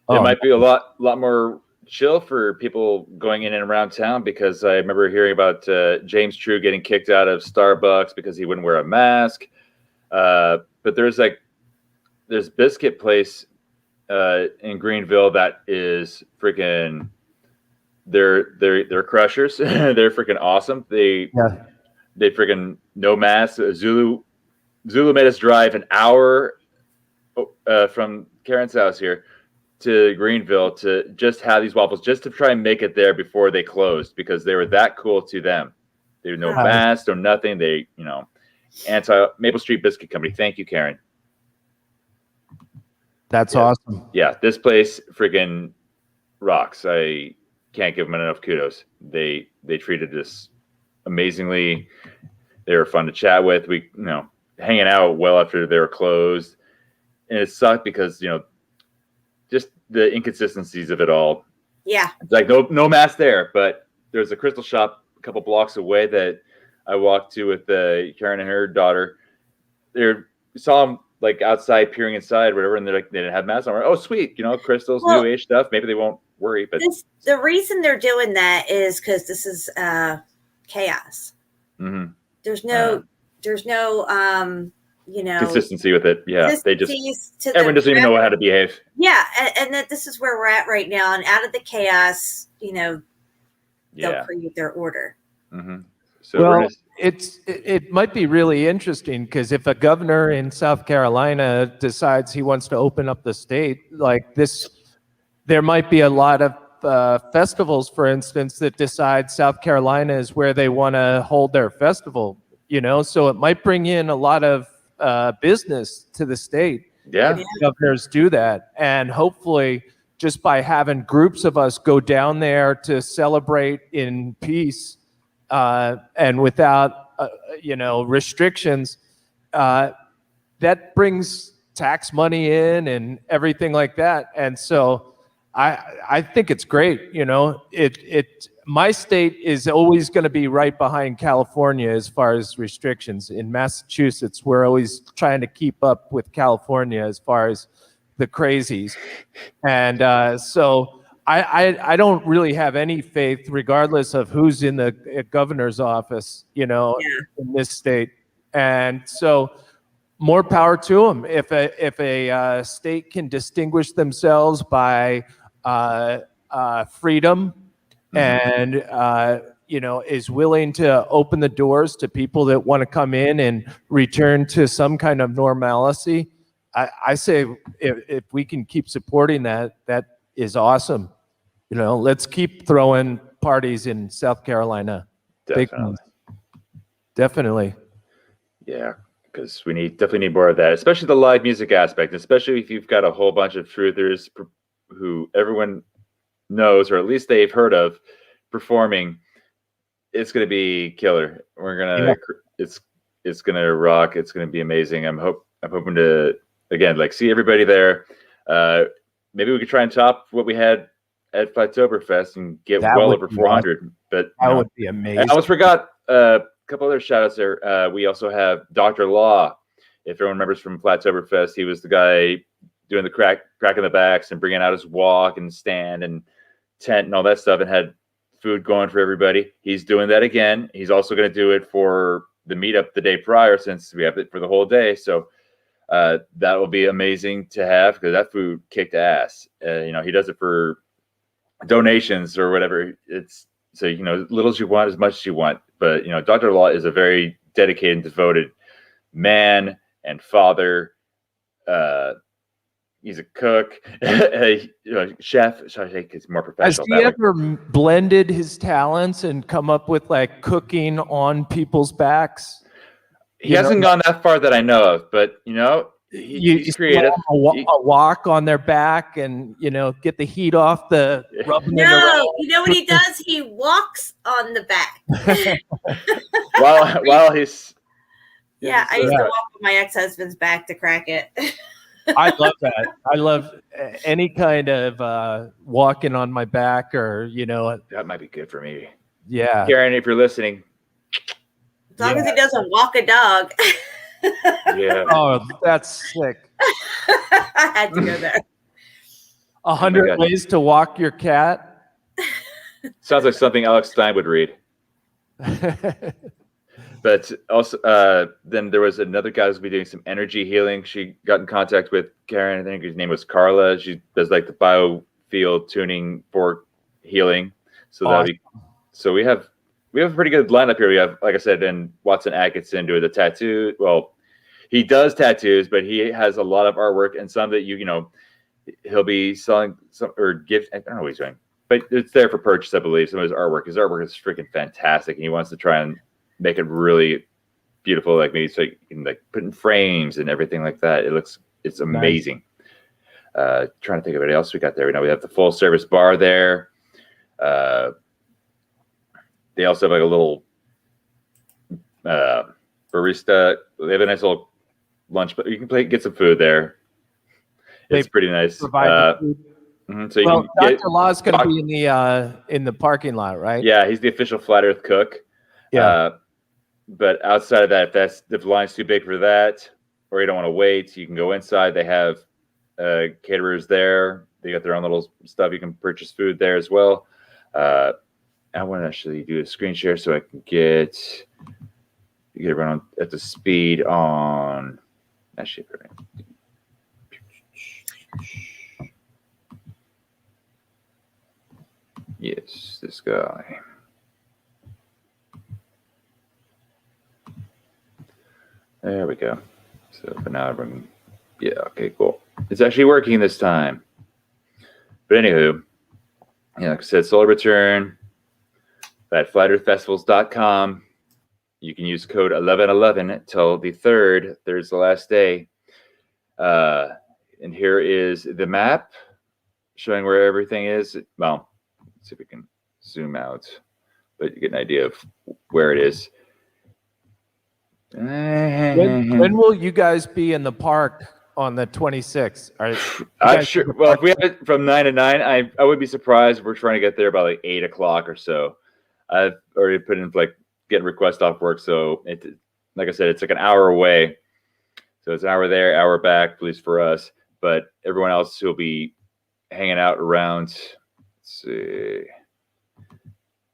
it might be a lot more chill for people going in and around town, because I remember hearing about James True getting kicked out of Starbucks because he wouldn't wear a mask. But there's Biscuit Place in Greenville that is freaking. They're crushers. They're freaking awesome. They freaking no mask. Zulu made us drive an hour from Karen's house here to Greenville to just have these waffles, just to try and make it there before they closed, because they were that cool to them. They were no mask or nothing. They, anti Maple Street Biscuit Company. Thank you, Karen. That's awesome. Yeah, this place freaking rocks. I can't give them enough kudos. They treated us amazingly. They were fun to chat with. We, hanging out well after they were closed, and it sucked because just the inconsistencies of it all. Yeah, it's like no mask there, but there's a crystal shop a couple blocks away that I walked to with Karen and her daughter. They saw them like outside peering inside, whatever, and they're like, they didn't have masks on. Oh, sweet, crystals, Well, new age stuff. Maybe they won't worry, but the reason they're doing that is because this is chaos. mm-hmm. There's no consistency with it. Yeah, they just everyone doesn't even know how to behave. Yeah, and that this is where we're at right now, and out of the chaos, they'll create their order. Mm-hmm. So it might be really interesting because if a governor in South Carolina decides he wants to open up the state like this, there might be a lot of festivals, for instance, that decide South Carolina is where they want to hold their festival. So it might bring in a lot of business to the state. Yeah, governors do that, and hopefully, just by having groups of us go down there to celebrate in peace. And without, restrictions, that brings tax money in and everything like that. And so I think it's great. My state is always going to be right behind California as far as restrictions. In Massachusetts, we're always trying to keep up with California as far as the crazies. And so I don't really have any faith, regardless of who's in the governor's office, in this state. And so more power to them. If a state can distinguish themselves by freedom and, is willing to open the doors to people that want to come in and return to some kind of normalcy, I say if we can keep supporting that, that is awesome. Let's keep throwing parties in South Carolina. Definitely. Yeah, because we definitely need more of that, especially the live music aspect, especially if you've got a whole bunch of truthers who everyone knows, or at least they've heard of, performing. It's going to be killer. It's going to rock. It's going to be amazing. I'm hoping to, again, see everybody there. Maybe we could try and top what we had at Flattoberfest and get well over 400. Awesome. But that would be amazing. I almost forgot a couple other shout outs there. We also have Dr. Law. If everyone remembers from Flattoberfest, he was the guy doing the crack in the backs and bringing out his walk and stand and tent and all that stuff, and had food going for everybody. He's doing that again. He's also going to do it for the meetup the day prior, since we have it for the whole day. So that will be amazing to have, because that food kicked ass. He does it for donations or whatever. It's so little as you want, as much as you want. But Dr. Law is a very dedicated and devoted man and father. He's a cook, chef. Should I say he's more professional? Has he ever blended his talents and come up with cooking on people's backs? He hasn't gone that far that I know of, but he's creative. A walk on their back and get the heat off the rubbing. No, you know what he does? He walks on the back. while he's. Yeah, I used to walk on my ex-husband's back to crack it. I love that. I love any kind of walking on my back, or that might be good for me. Yeah, Karen, if you're listening, as long as he doesn't walk a dog. Yeah. Oh, that's sick. I had to go there. 100 ways to walk your cat. Sounds like something Alex Stein would read. But also, then there was another guy who's be doing some energy healing. She got in contact with Karen. I think his name was Carla. She does the biofield tuning for healing. So we have a pretty good lineup here. We have, like I said, and Watson Atkinson doing the tattoo. Well, he does tattoos, but he has a lot of artwork, and some that he'll be selling some or gifts. I don't know what he's doing, but it's there for purchase, I believe. Some of his artwork. His artwork is freaking fantastic, and he wants to try and make it really beautiful, maybe so you can put in frames and everything like that. It's amazing. Nice. Trying to think of what else we got there. We have the full service bar there. They also have a little barista. They have a nice little lunch, but you can get some food there. It's pretty nice. Provide food. So Dr. Law's going to be in the parking lot, right? Yeah, he's the official Flat Earth cook. Yeah. But outside of that, if the line's too big for that, or you don't want to wait, you can go inside. They have caterers there. They got their own little stuff. You can purchase food there as well. I want to actually do a screen share so I can get everyone at the speed on. Actually, yes, this guy. There we go. So for now, everyone, yeah, okay, cool. It's actually working this time. But anywho, yeah, like I said, solar return at flatearthfestivals.com. You can use code 1111 till the 3rd. There's the last day. And here is the map showing where everything is. Well, let's see if we can zoom out, but you get an idea of where it is. When will you guys be in the park on the 26th? I'm sure. Well, if we have it from 9 to 9, I would be surprised. We're trying to get there by like 8 o'clock or so. I've already put in like getting requests off work, so like I said, it's like an hour away. So it's an hour there, hour back, at least for us. But everyone else will be hanging out around. Let's see.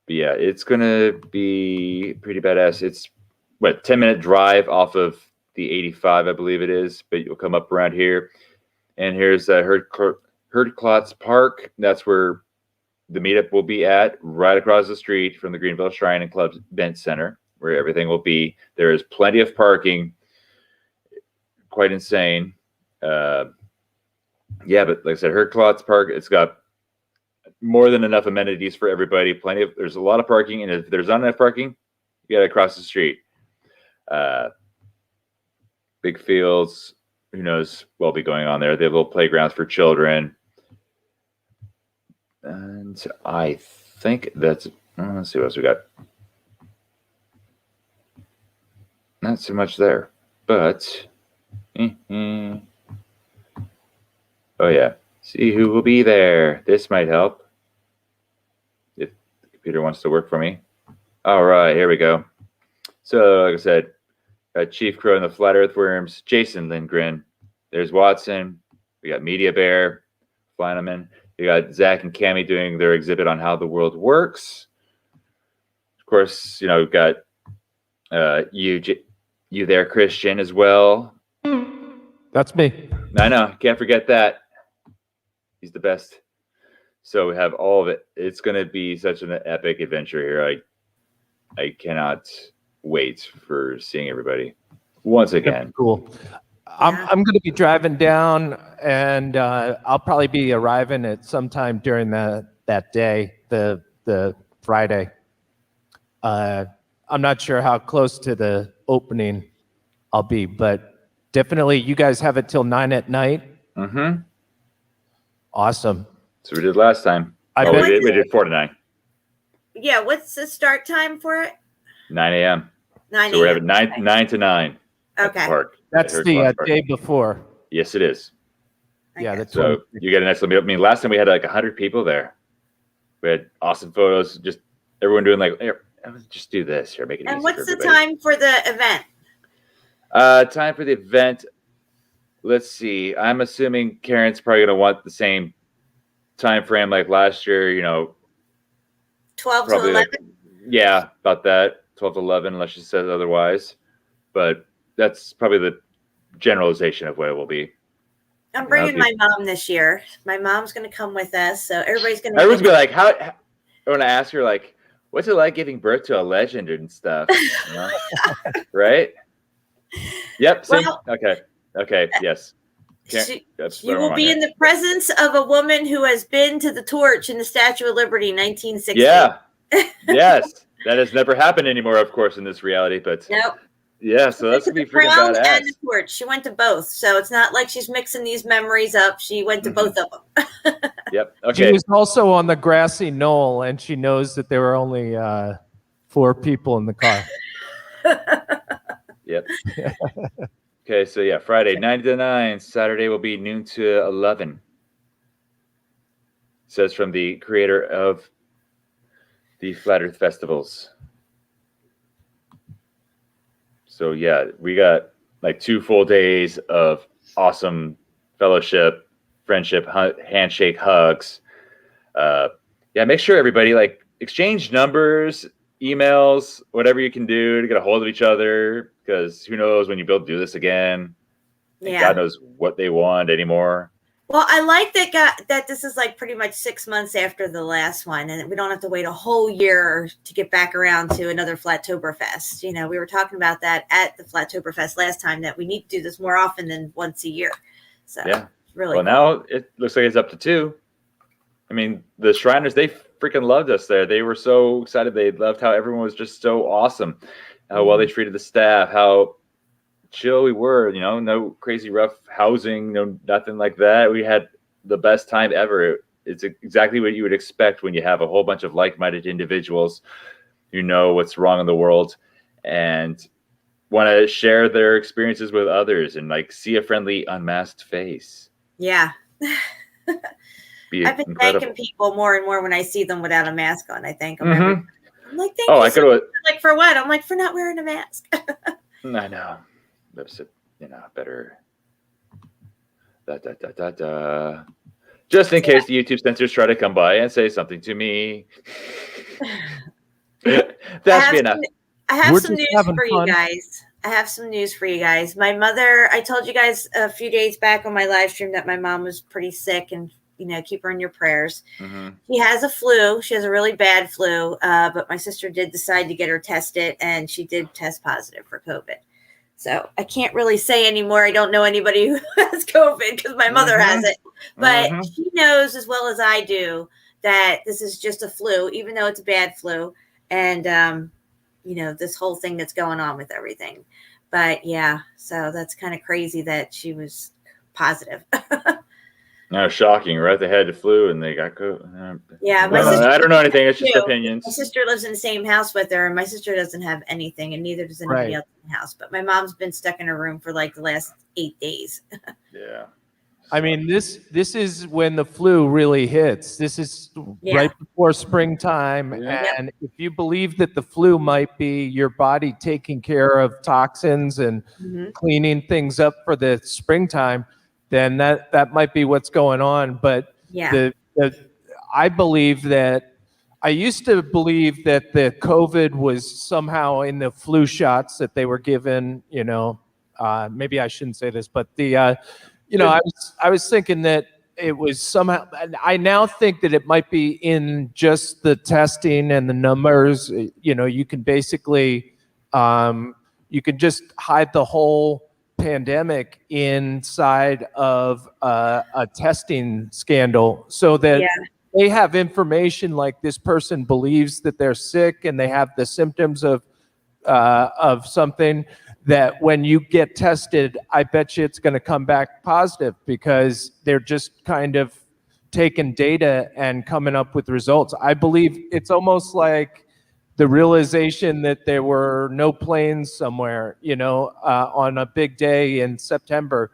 But yeah, it's gonna be pretty badass. It's 10-minute drive off of the 85, I believe it is. But you'll come up around here, and here's Herdklotz Park. That's where the meetup will be at, right across the street from the Greenville Shrine and Club Event Center, where everything will be. There is plenty of parking. Quite insane. Yeah, but like I said, Herdklotz Park, it's got more than enough amenities for everybody. There's a lot of parking, and if there's not enough parking, you got to cross the street. Big fields, who knows what'll be going on there. They have little playgrounds for children. And I think that's, let's see what else we got. Not so much there, but, oh yeah, see who will be there. This might help if the computer wants to work for me. All right, here we go. So, like I said, Chief Crow and the Flat Earthworms, Jason Lindgren. There's Watson. We got Media Bear, Flanaman. We got Zach and Cammie doing their exhibit on how the world works. Of course, we've got you there, Christian, as well. That's me. I know. Can't forget that. He's the best. So we have all of it. It's going to be such an epic adventure here. I cannot wait for seeing everybody once again. Cool. I'm going to be driving down, and I'll probably be arriving at sometime during that day, the Friday. I'm not sure how close to the opening I'll be, but definitely you guys have it till 9 at night. Mm-hmm. Awesome. So we did last time. We did 4 to 9. Yeah, what's the start time for it? 9 a.m. 9 a.m. So we're having 9 to 9. Okay. Park. That's the day before. Yes, it is. Yeah, that's so you get an excellent meetup. I mean, last time we had like 100 people there. We had awesome photos. Just everyone doing like, here, just do this here, make it easy. And what's the time for the event? Time for the event. Let's see. I'm assuming Karen's probably gonna want the same time frame like last year. 12 to 11. Yeah, about that. 12 to 11, unless she says otherwise. But that's probably the generalization of what it will be. I'm bringing my mom this year. My mom's going to come with us, so everybody's going to. Everyone's gonna be like, how? I want to ask her like, what's it like giving birth to a legend and stuff? Right? Yep. See? Well, okay. Yes. You will be in the presence of a woman who has been to the torch in the Statue of Liberty, 1960. Yeah. Yes. That has never happened anymore, of course, in this reality. But nope. Yeah, so that's gonna be freaking crown badass. and the torch. She went to both, so it's not like she's mixing these memories up. She went to both of them. Yep. Okay. She was also on the grassy knoll, and she knows that there were only 4 people in the car. Yep. Okay, so yeah, Friday 9 to 9. Saturday will be noon to 11. Says from the creator of the Flat Earth Festivals. So yeah, we got like 2 full days of awesome fellowship, friendship, handshake, hugs. Yeah, make sure everybody like exchange numbers, emails, whatever you can do to get a hold of each other, because who knows when you do this again, and God knows what they want anymore. Well, I like that this is like pretty much 6 months after the last one, and we don't have to wait a whole year to get back around to another Flattoberfest. You know, we were talking about that at the Flattoberfest last time, that we need to do this more often than once a year. So yeah, really. Well, now it looks like it's up to 2. I mean, the Shriners, they freaking loved us there. They were so excited. They loved how everyone was just so awesome, how well they treated the staff, how chill we were, you know, no crazy rough housing, no nothing like that. We had the best time ever. It's exactly what you would expect when you have a whole bunch of like-minded individuals who know what's wrong in the world and want to share their experiences with others and like see a friendly unmasked face. Yeah. I've been incredible. thanking people more and more when I see them without a mask on. I thank them. Mm-hmm. I'm like, thank you. I could have. Like, for what? I'm like, for not wearing a mask. I know. That's better. Just in case the YouTube censors try to come by and say something to me. That should be enough. I have some news for you guys. I have some news for you guys. My mother, I told you guys a few days back on my live stream that my mom was pretty sick, and keep her in your prayers. Mm-hmm. She has a flu. She has a really bad flu, but my sister did decide to get her tested, and she did test positive for COVID. So I can't really say anymore. I don't know anybody who has COVID because my mother has it. But she knows as well as I do that this is just a flu, even though it's a bad flu. And, this whole thing that's going on with everything. But, yeah, so that's kind of crazy that she was positive. No, shocking, right? They had the flu and they got COVID. Yeah, I don't know anything. It's just opinions. My sister lives in the same house with her, and my sister doesn't have anything, and neither does anybody else in the house. But my mom's been stuck in her room for like the last 8 days. Yeah. I mean, this is when the flu really hits. This is right before springtime. Yeah. And if you believe that the flu might be your body taking care of toxins and cleaning things up for the springtime, then that might be what's going on. But I believe that I used to believe that the COVID was somehow in the flu shots that they were given, maybe I shouldn't say this, but I was thinking that it was somehow, I now think that it might be in just the testing and the numbers. You can basically, you can just hide the whole pandemic inside of a testing scandal so that they have information like this person believes that they're sick and they have the symptoms of something that when you get tested, I bet you it's going to come back positive because they're just kind of taking data and coming up with results. I believe it's almost like the realization that there were no planes somewhere, on a big day in September.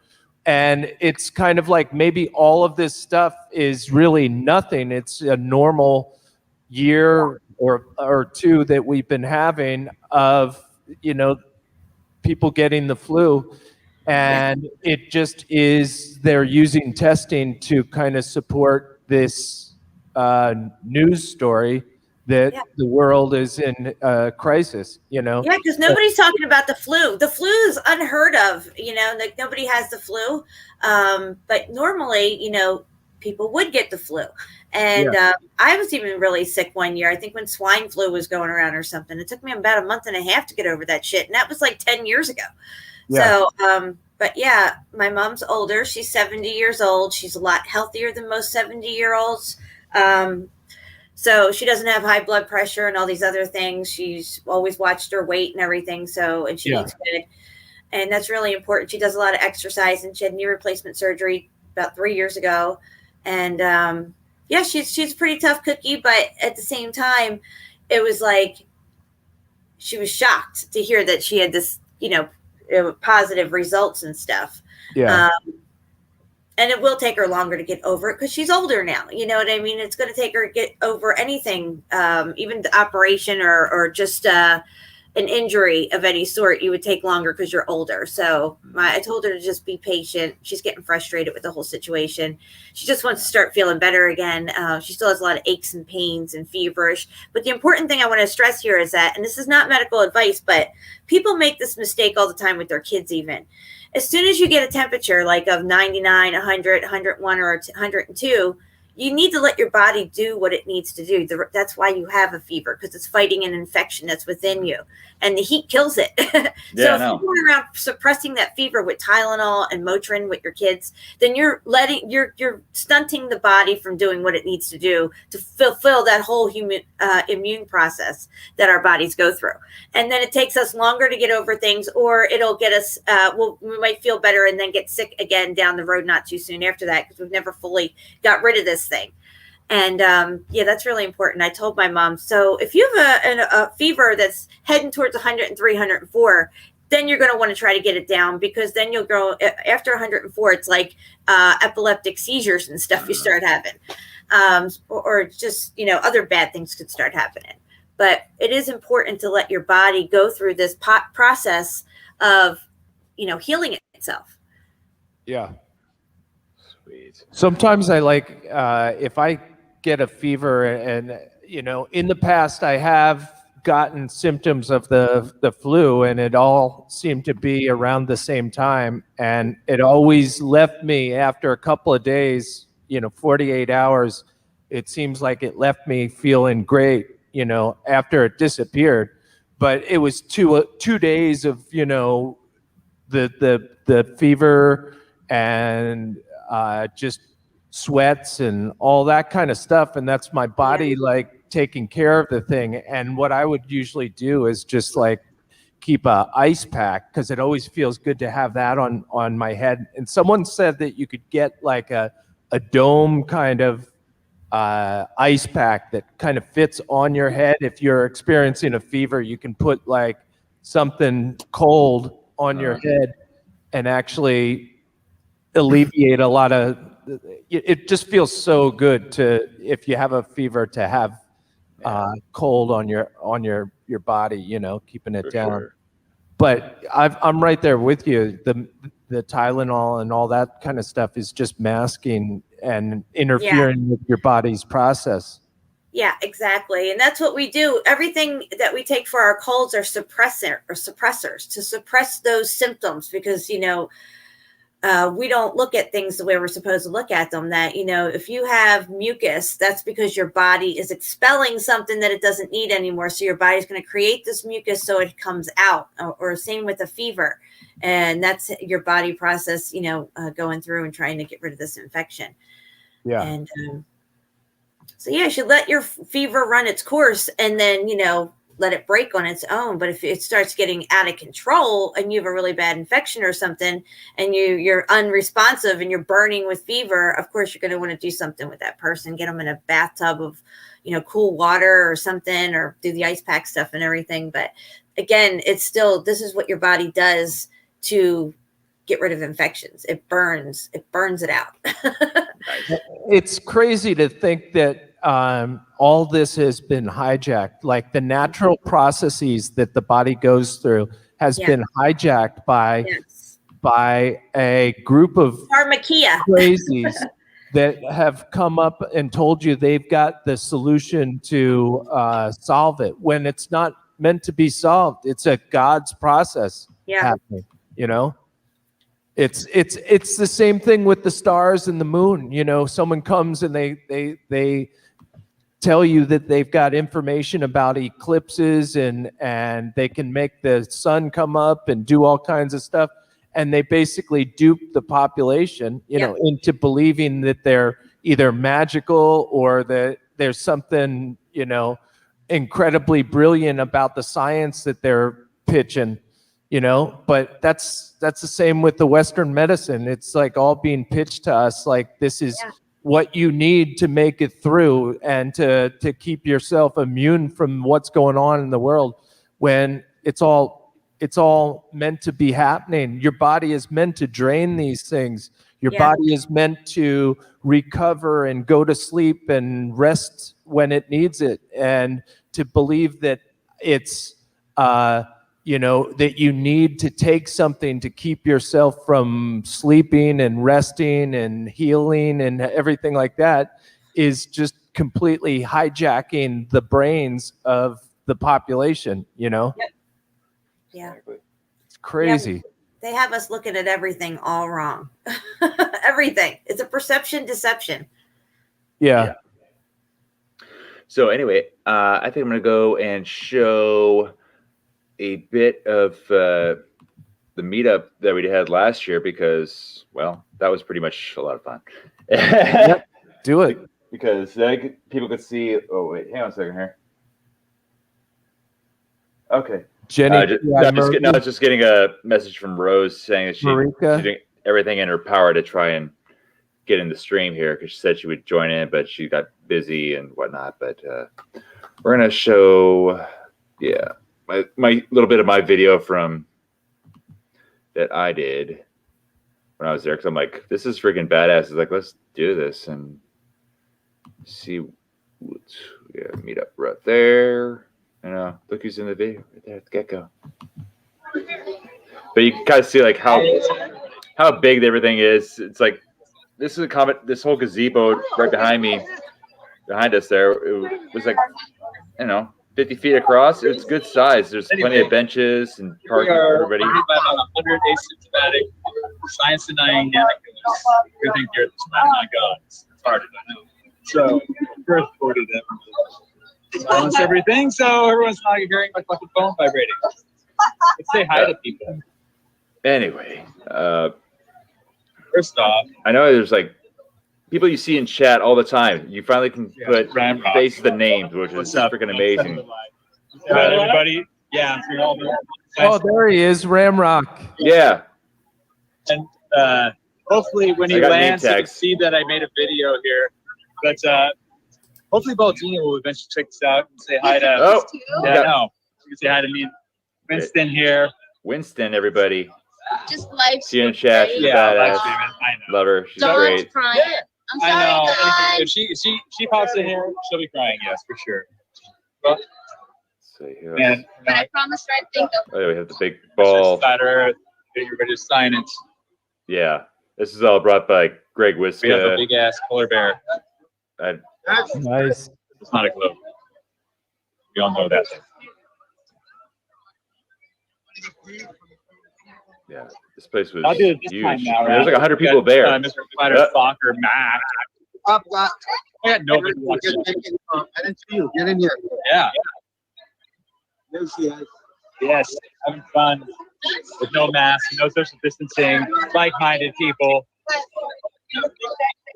And it's kind of like maybe all of this stuff is really nothing. It's a normal year or two that we've been having of, people getting the flu. And it just is, they're using testing to kind of support this news story that the world is in a crisis, Yeah, because nobody's talking about the flu. The flu is unheard of, like nobody has the flu. But normally, people would get the flu. And I was even really sick one year. I think when swine flu was going around or something. It took me about a month and a half to get over that shit. And that was like 10 years ago. Yeah. So, but yeah, my mom's older. She's 70 years old. She's a lot healthier than most 70-year-olds. So she doesn't have high blood pressure and all these other things. She's always watched her weight and everything. So, and she eats good. And that's really important. She does a lot of exercise, and she had knee replacement surgery about 3 years ago. And, she's a pretty tough cookie, but at the same time, it was like she was shocked to hear that she had this, positive results and stuff. Yeah. And it will take her longer to get over it because she's older now. You know what I mean? It's going to take her to get over anything, even the operation or just an injury of any sort, you would take longer because you're older. So I told her to just be patient. She's getting frustrated with the whole situation. She just wants to start feeling better again. She still has a lot of aches and pains and feverish. But the important thing I want to stress here is that, and this is not medical advice, but people make this mistake all the time with their kids even. As soon as you get a temperature like of 99, 100, 101, or 102, you need to let your body do what it needs to do. That's why you have a fever, because it's fighting an infection that's within you, and the heat kills it. So if you're going around suppressing that fever with Tylenol and Motrin with your kids, then you're stunting the body from doing what it needs to do to fulfill that whole immune process that our bodies go through. And then it takes us longer to get over things, or it'll get us, we might feel better and then get sick again down the road not too soon after that, because we've never fully got rid of this thing. And that's really important. I told my mom, so if you have a fever that's heading towards 103, 104, then you're going to want to try to get it down, because then you'll go after 104. It's like epileptic seizures and stuff you start having, or just, other bad things could start happening. But it is important to let your body go through this process of, healing itself. Yeah. Sweet. Sometimes I like, if I get a fever and, in the past I have gotten symptoms of the flu, and it all seemed to be around the same time. And it always left me after a couple of days, 48 hours, it seems like it left me feeling great, after it disappeared. But it was 2 days of, the fever and just sweats and all that kind of stuff. And that's my body like taking care of the thing. And what I would usually do is just like keep a ice pack, because it always feels good to have that on my head. And someone said that you could get like a dome kind of ice pack that kind of fits on your head. If you're experiencing a fever, you can put like something cold on your head and actually alleviate a lot of it. Just feels so good to, if you have a fever, to have cold on your body, keeping it down. Sure. But I'm right there with you. The Tylenol and all that kind of stuff is just masking and interfering with your body's process. Yeah, exactly. And that's what we do. Everything that we take for our colds are suppressors to suppress those symptoms, because, we don't look at things the way we're supposed to look at them. That, if you have mucus, that's because your body is expelling something that it doesn't need anymore. So your body's going to create this mucus so it comes out, or same with a fever. And that's your body process, going through and trying to get rid of this infection. Yeah. And so, you should let your fever run its course, and then, let it break on its own. But if it starts getting out of control and you have a really bad infection or something, and you're unresponsive and you're burning with fever, of course, you're going to want to do something with that person, get them in a bathtub of, cool water or something, or do the ice pack stuff and everything. But again, it's still, this is what your body does to get rid of infections. It burns it out. It's crazy to think that all this has been hijacked. Like the natural processes that the body goes through has been hijacked by a group of pharmakia crazies that have come up and told you they've got the solution to solve it, when it's not meant to be solved. It's a God's process happening, It's the same thing with the stars and the moon. Someone comes and they tell you that they've got information about eclipses and they can make the sun come up and do all kinds of stuff. And they basically dupe the population, into believing that they're either magical or that there's something, incredibly brilliant about the science that they're pitching. But that's the same with the Western medicine. It's like all being pitched to us like this is what you need to make it through and to keep yourself immune from what's going on in the world, when it's all meant to be happening. Your body is meant to drain these things. Your body is meant to recover and go to sleep and rest when it needs it, and to believe that it's you know, that you need to take something to keep yourself from sleeping and resting and healing and everything like that is just completely hijacking the brains of the population, you know? Yeah. It's crazy. They have us looking at everything all wrong. Everything. It's a perception deception. Yeah. So anyway, I think I'm going to go and show a bit of the meetup that we had last year because, well, that was pretty much a lot of fun. Yep. Do it. Because people could see. Oh wait, hang on a second here. Okay. Jenny, just getting a message from Rose saying that she's doing everything in her power to try and get in the stream here because she said she would join in, but she got busy and whatnot. But we're gonna show, my little bit of my video from that I did when I was there because I'm like, this is freaking badass. It's like, let's do this and see. Meet up right there. And look who's in the video right there at the get-go. But you can kind of see like how big everything is. It's like this whole gazebo right behind us there. It was like 50 feet across. It's good size. There's plenty of benches and parking for everybody. By about 100 asymptomatic, science-denying anarchists who think they're not gods. It's hard to know. So first ordered them. Silence everything, so everyone's not hearing my fucking phone vibrating. Let's say hi to people. Anyway, first off, I know there's like people you see in chat all the time. You finally can put faces to names, which is freaking amazing. Everybody, yeah. Oh, there he is, Ramrock. Yeah. And hopefully when he lands, you can see that I made a video here. But hopefully Baldini will eventually check this out and say hi to. You can say hi to me, Winston here. Winston, everybody. Just live. See you in chat. She's badass. I know. Love her. She's Dawn's great. crying. I'm sorry, I know. guys. If she pops in here, she'll be crying. Yes, for sure. But, and But I promise, right? Think of we have the big ball. Everybody just sign it. Yeah, this is all brought by Greg Wiska. We have a big ass polar bear. Nice. It's not a globe. We all know that. Yeah, this place was I'll do it this huge. time now, right? There's like 100 people there. Mr. Platter, Fokker, Matt. I got nobody watching. I didn't see you. Get in here. Yeah. There she is. Yes, having fun with no mask, no social distancing, like-minded people.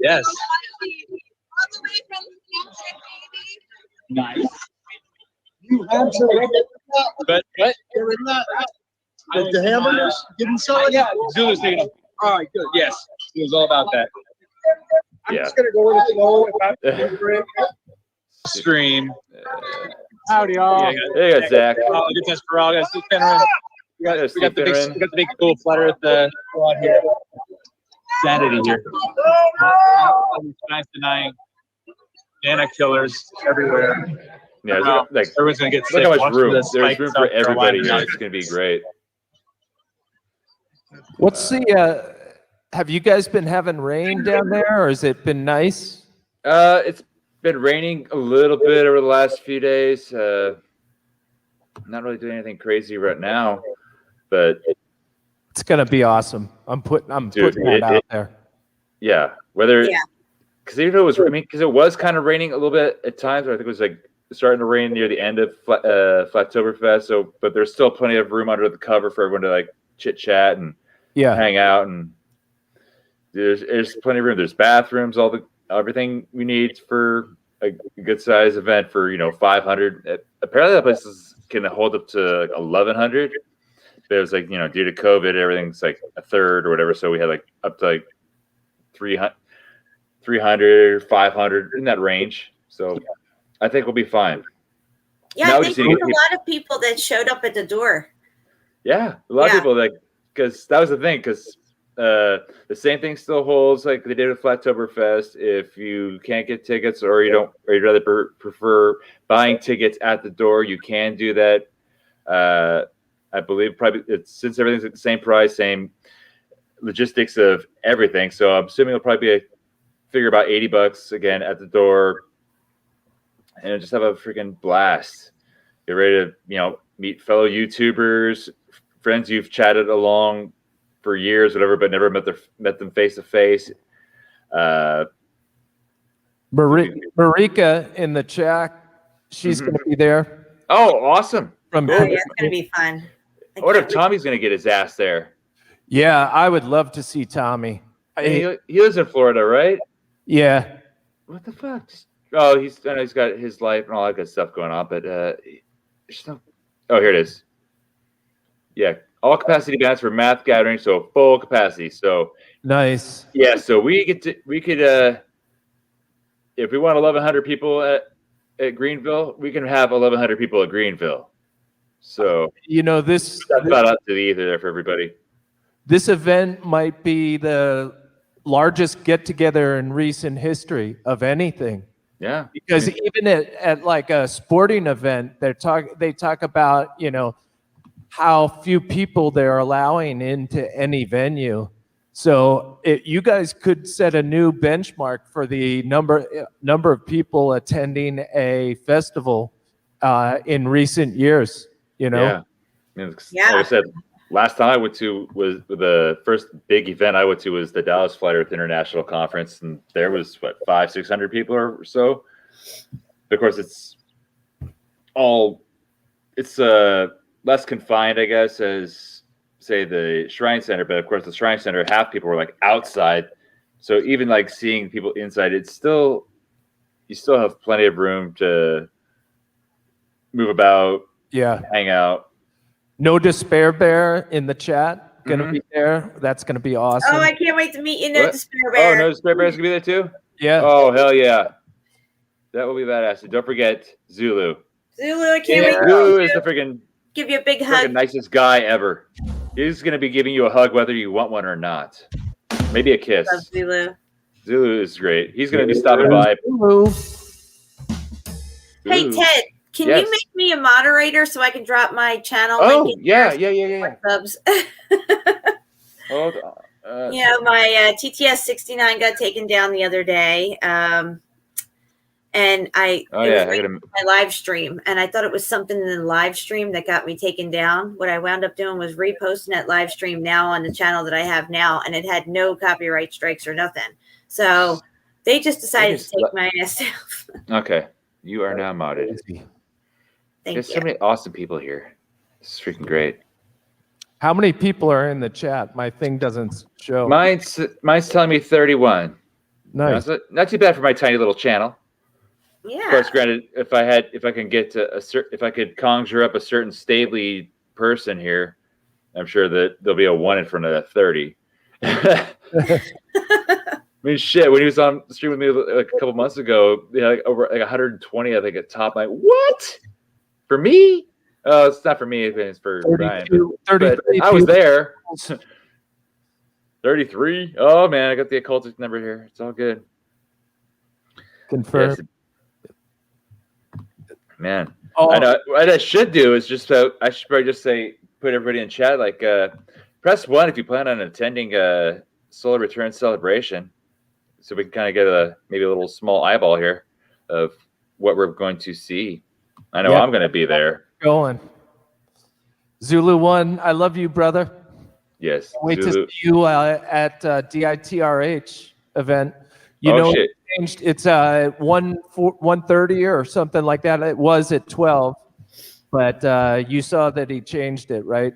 Yes. Nice. You have to. But what? They're in that. The hamburgers didn't sell it. Yeah, Zulu's taking them. All right, good. Yes, it was all about that. I'm just gonna go with the flow. If I'm Stream. Howdy, y'all. Hey, got Zach. Good test for all guys. We got the big cool flutter at the squad here. Sanity here. Nice denying. Anna killers everywhere. Yeah, like everyone's gonna get sick. Look how much Watch room. this There's spike room in for South everybody Carolina. here. It's gonna be great. What's the have you guys been having rain down there or has it been nice? It's been raining a little bit over the last few days. Not really doing anything crazy right now, but it's gonna be awesome. I'm putting that out there. Yeah, because even though it was, because it was kind of raining a little bit at times. I think it was like starting to rain near the end of Flattoberfest. So, but there's still plenty of room under the cover for everyone to like chit chat and hang out, and there's plenty of room. There's bathrooms, everything we need for a good size event for 500. Apparently, that place can hold up to like 1,100. But it was like due to COVID, everything's like a third or whatever. So we had like up to like 300, 500 in that range. So I think we'll be fine. Yeah, now I think there's a lot of people that showed up at the door. Yeah, a lot of people because that was the thing. Because the same thing still holds like they did with Flattoberfest. If you can't get tickets or you'd rather prefer buying tickets at the door, you can do that. I believe probably since everything's at the same price, same logistics of everything. So I'm assuming it'll probably be figure about $80 again at the door, and just have a freaking blast. Get ready to meet fellow YouTubers, friends you've chatted along for years, whatever, but never met them face to face. Marika in the chat, she's going to be there. Oh, awesome! From Oh, yeah, it's gonna be fun. I wonder if Tommy's going to get his ass there. Yeah, I would love to see Tommy. He lives in Florida, right? Yeah. What the fuck? Oh, I know he's got his life and all that good stuff going on, but oh, here it is. Yeah, all capacity bands for math gathering, so full capacity. So nice. Yeah, so we could if we want 1,100 people at Greenville, we can have 1,100 people at Greenville. So this that's about up to the ether there for everybody. This event might be the largest get together in recent history of anything. Yeah, because even at like a sporting event, they talk about how few people they're allowing into any venue. So you guys could set a new benchmark for the number of people attending a festival in recent years. Yeah. Like I said, last time I went to was the first big event I went to was the Dallas Flat Earth International Conference, and there was 500-600 people or so. Of course, it's less confined, I guess, as say the Shrine Center. But of course, the Shrine Center, half people were like outside, so even like seeing people inside, you still have plenty of room to move about. Yeah, hang out. No Despair Bear in the chat. Gonna be there. That's gonna be awesome. Oh, I can't wait to meet you, No Despair Bear. Oh, No Despair Bear's gonna be there too? Yeah. Oh, hell yeah. That will be badass. And don't forget Zulu. Zulu, I can't wait. Zulu is the freaking give you a big hug. Nicest guy ever. He's gonna be giving you a hug whether you want one or not. Maybe a kiss. Love Zulu. Zulu is great. He's gonna be stopping by. Hey Ted, can you make me a moderator so I can drop my channel? Oh, yeah. Subs. Hold on. My TTS69 got taken down the other day. And I my live stream, and I thought it was something in the live stream that got me taken down. What I wound up doing was reposting that live stream now on the channel that I have now, and it had no copyright strikes or nothing. So they just decided to take my ass down. Okay, you are now modded. There's so many awesome people here. This is freaking great. How many people are in the chat? My thing doesn't show. Mine's telling me 31. Nice. Not too bad for my tiny little channel. Yeah. Of course, granted, if I could conjure up a certain stately person here, I'm sure that there'll be a 1 in front of that 30. I mean, shit. When he was on the stream with me like a couple months ago, over 120, I think at top. Like, what? For me? Oh, it's not for me. It's for Ryan. But I was there. 33. Oh man, I got the occultic number here. It's all good. Confirm. Yes. Man, I know what I should do is I should probably just say, put everybody in chat, like press 1 if you plan on attending a Solar Return celebration, so we can kind of get maybe a little small eyeball here of what we're going to see. I know I'm going to be there. Going. Zulu 1, I love you, brother. Yes. Wait to see you at DITRH event. Shit. Changed. It's 1:30 or something like that. It was at 12, but you saw that he changed it, right?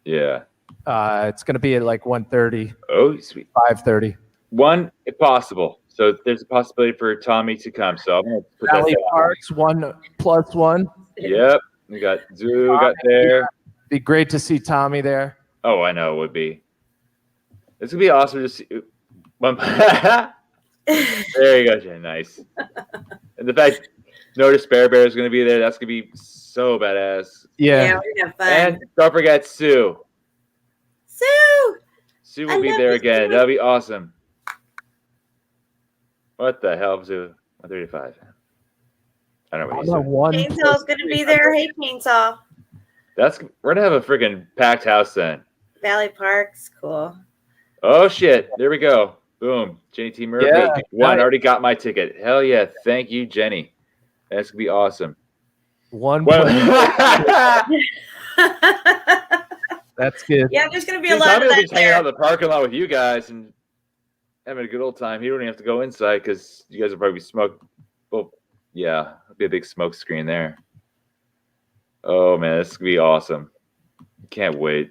Yeah. It's going to be at like 1:30. Oh, sweet. 5:30. 1 if possible. So there's a possibility for Tommy to come. So I'm going to put Valley Parks 1+1. Yep. We got Zoo got there. Be great to see Tommy there. Oh, I know it would be. It's gonna be awesome to see. There you go, Jen. Nice. And the fact No Despair Bear is gonna be there. That's gonna be so badass. Yeah, we're gonna have fun. And don't forget Sue. Sue will be there again. That'll be awesome. What the hell, Sue? 135. I don't know what you said. Chainsaw's gonna be there. Hey, Chainsaw. We're gonna have a freaking packed house then. Valley Park's cool. Oh shit! There we go. Boom. Jenny T. Murphy. Yeah, One nice. already got my ticket. Hell yeah! Thank you, Jenny. That's gonna be awesome. One Well, point. That's good. Yeah, there's going to be a see, lot Tommy of will be that hanging out there. in the parking lot with you guys and having a good old time. He don't even have to go inside because you guys will probably smoke. Well, yeah, it'll be a big smoke screen there. Oh man, this is gonna be awesome. Can't wait.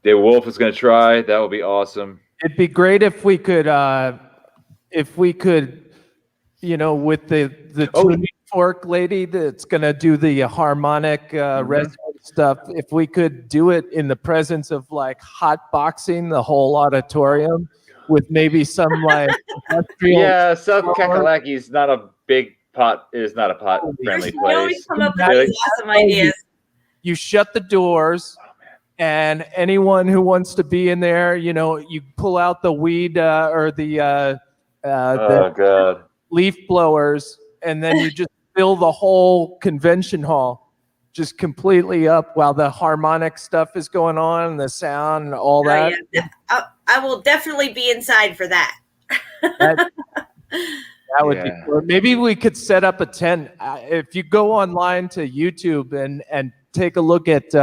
Dave Wolf is gonna try. That will be awesome. It'd be great if we could, you know, with the Oh. tuning fork lady that's gonna do the harmonic resonance stuff. If we could do it in the presence of like hot boxing the whole auditorium with maybe some like industrial. Yeah, South Kakalaki is not a big pot. It is not a pot friendly You always place. come up with Really? these awesome ideas. You shut the doors, and anyone who wants to be in there, you know, you pull out the weed or the Oh god. leaf blowers, and then you just fill the whole convention hall just completely up while the harmonic stuff is going on and the sound and all that. Oh, yeah. I will definitely be inside for that. That would be Yeah. cool. Maybe we could set up a tent. If you go online to YouTube and take a look at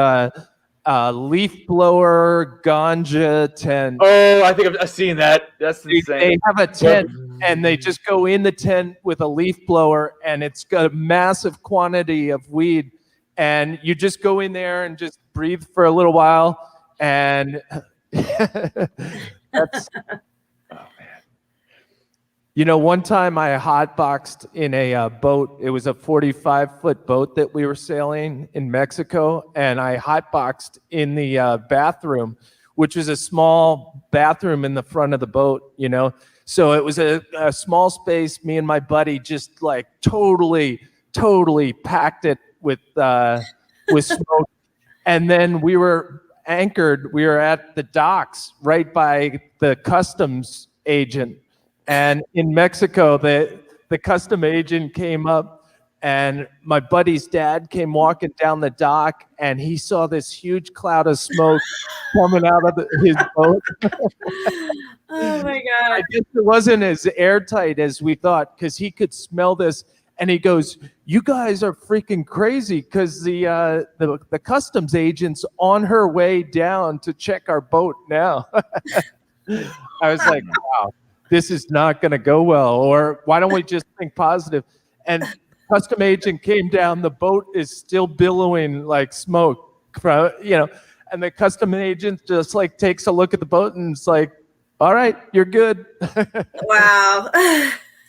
leaf blower ganja tent. Oh, I think I've seen that. That's They insane. have a tent and they just go in the tent with a leaf blower, and it's got a massive quantity of weed, and you just go in there and just breathe for a little while, and that's. You know, one time I hotboxed in a boat. It was a 45-foot boat that we were sailing in Mexico, and I hotboxed in the bathroom, which was a small bathroom in the front of the boat, you know. So it was a small space. Me and my buddy just like totally packed it with smoke. And then we were anchored. We were at the docks right by the customs agent. And in Mexico, the custom agent came up, and my buddy's dad came walking down the dock, and he saw this huge cloud of smoke coming out of his boat. Oh my I God. guess it wasn't as airtight as we thought, because he could smell this, and he goes, "You guys are freaking crazy, because the customs agent's on her way down to check our boat now." I was like, wow. This is not going to go well, or why don't we just think positive? And custom agent came down, the boat is still billowing like smoke, you know, and the custom agent just like takes a look at the boat and it's like, all right, you're good. Wow.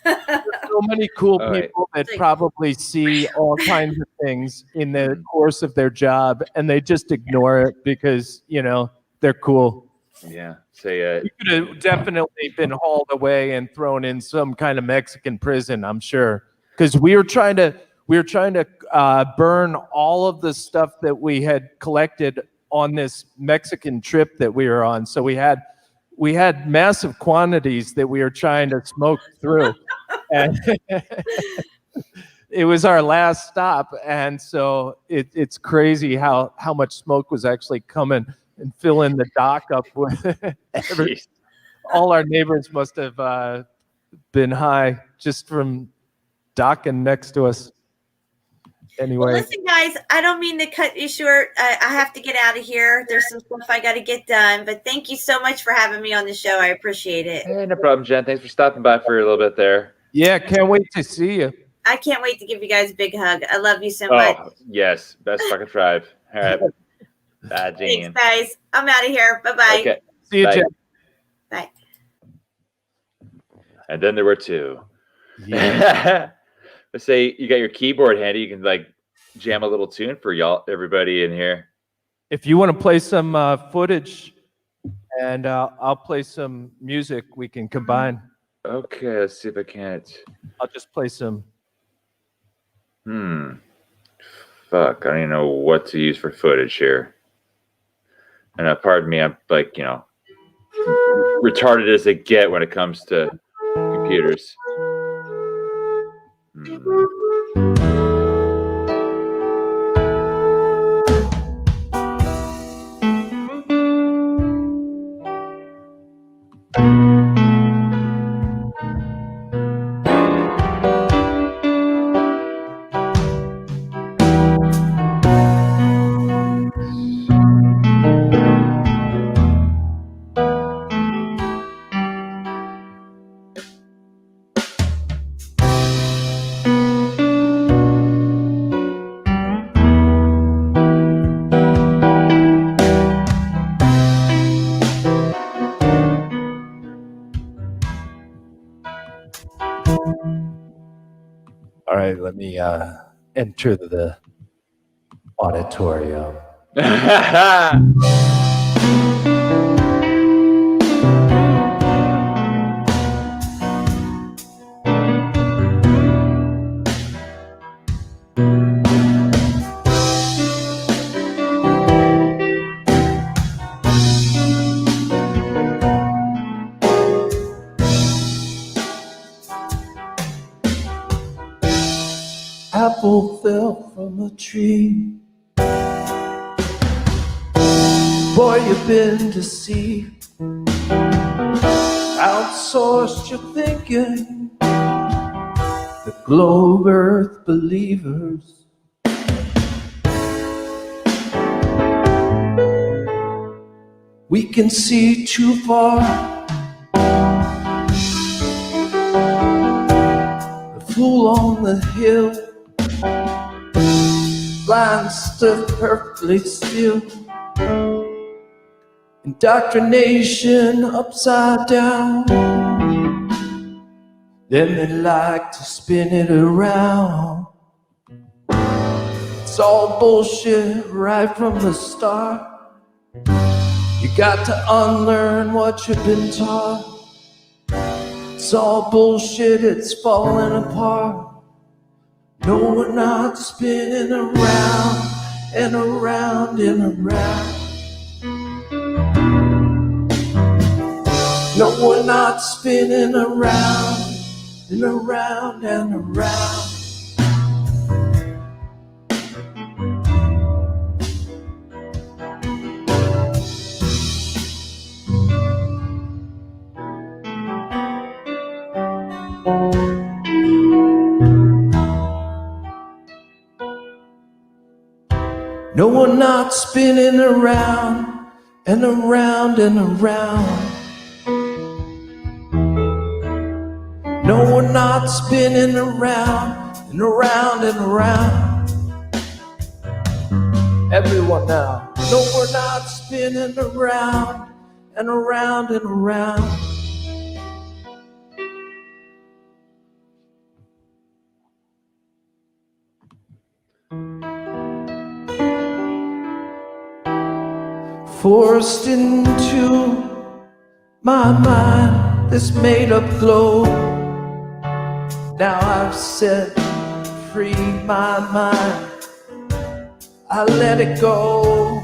So many cool All right. people that probably see all kinds of things in the course of their job, and they just ignore it because, you know, they're cool. Yeah. Say You could have definitely been hauled away and thrown in some kind of Mexican prison, I'm sure, because we were trying to burn all of the stuff that we had collected on this Mexican trip that we were on. So we had massive quantities that we were trying to smoke through, and it was our last stop. And so it's crazy how much smoke was actually coming and filling the dock up with all our neighbors must have been high just from docking next to us. Anyway. Well, listen, guys, I don't mean to cut you short. I have to get out of here. There's some stuff I got to get done. But thank you so much for having me on the show. I appreciate it. Hey, no problem, Jen. Thanks for stopping by for a little bit there. Yeah, can't wait to see you. I can't wait to give you guys a big hug. I love you so much. Oh, yes. Best fucking tribe. All right. Bye, Thanks, Jen. guys. I'm out of here. Bye-bye. Okay. See you, Bye. Jeff. Bye. And then there were two. Yeah. Let's say you got your keyboard handy. You can like jam a little tune for y'all, everybody in here. If you want to play some footage and I'll play some music, we can combine. Okay, let's see if I can't. I'll just play some. Fuck, I don't even know what to use for footage here. And pardon me, I'm like, you know, retarded as they get when it comes to computers. All right, let me enter the auditorium. Apple fell from a tree. Boy, you've been deceived. Outsourced your thinking. The globe earth believers. We can see too far. The fool on the hill blind stood perfectly still. Indoctrination upside down. Then they like to spin it around. It's all bullshit right from the start. You got to unlearn what you've been taught. It's all bullshit, it's falling apart. No, we're not spinning around and around and around. No, we're not spinning around and around and around. No, we're not spinning around and around and around. No, we're not spinning around and around and around. Everyone now. No, we're not spinning around and around and around. Forced into my mind this made-up globe. Now I've set free my mind. I let it go.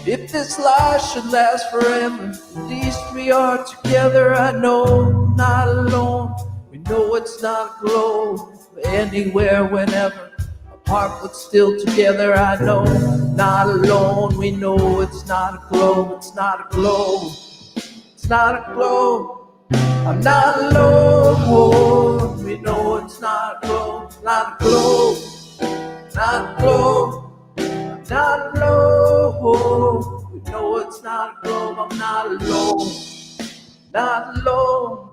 If this life should last forever, at least we are together. I know, not alone. We know it's not a globe. Anywhere, whenever, apart but still together. I know, not alone. We know it's not a globe. It's not a globe. It's not a globe. I'm not alone. We know it's not a globe. Not a globe. Not a globe. I'm not alone. We know it's not a globe. I'm not alone. Not alone.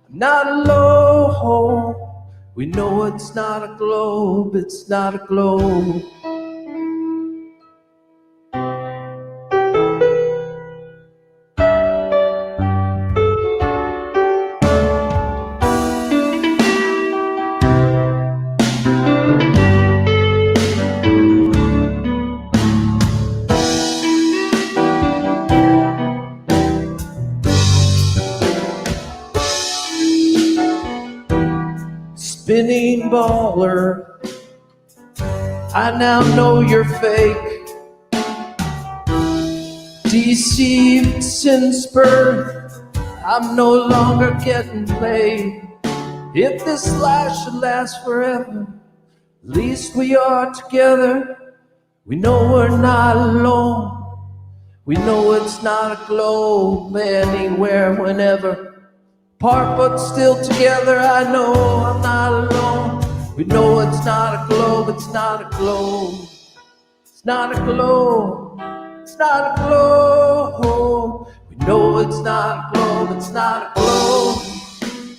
I'm not alone. We know it's not a globe. It's not a globe. Spinning baller, I now know you're fake. Deceived since birth, I'm no longer getting played. If this life should last forever, at least we are together. We know we're not alone. We know it's not a globe. Anywhere, whenever, apart but still together. I know I'm not alone. We know it's not a globe. It's not a globe. It's not a globe. It's not a globe. We know it's not a globe. It's not a globe.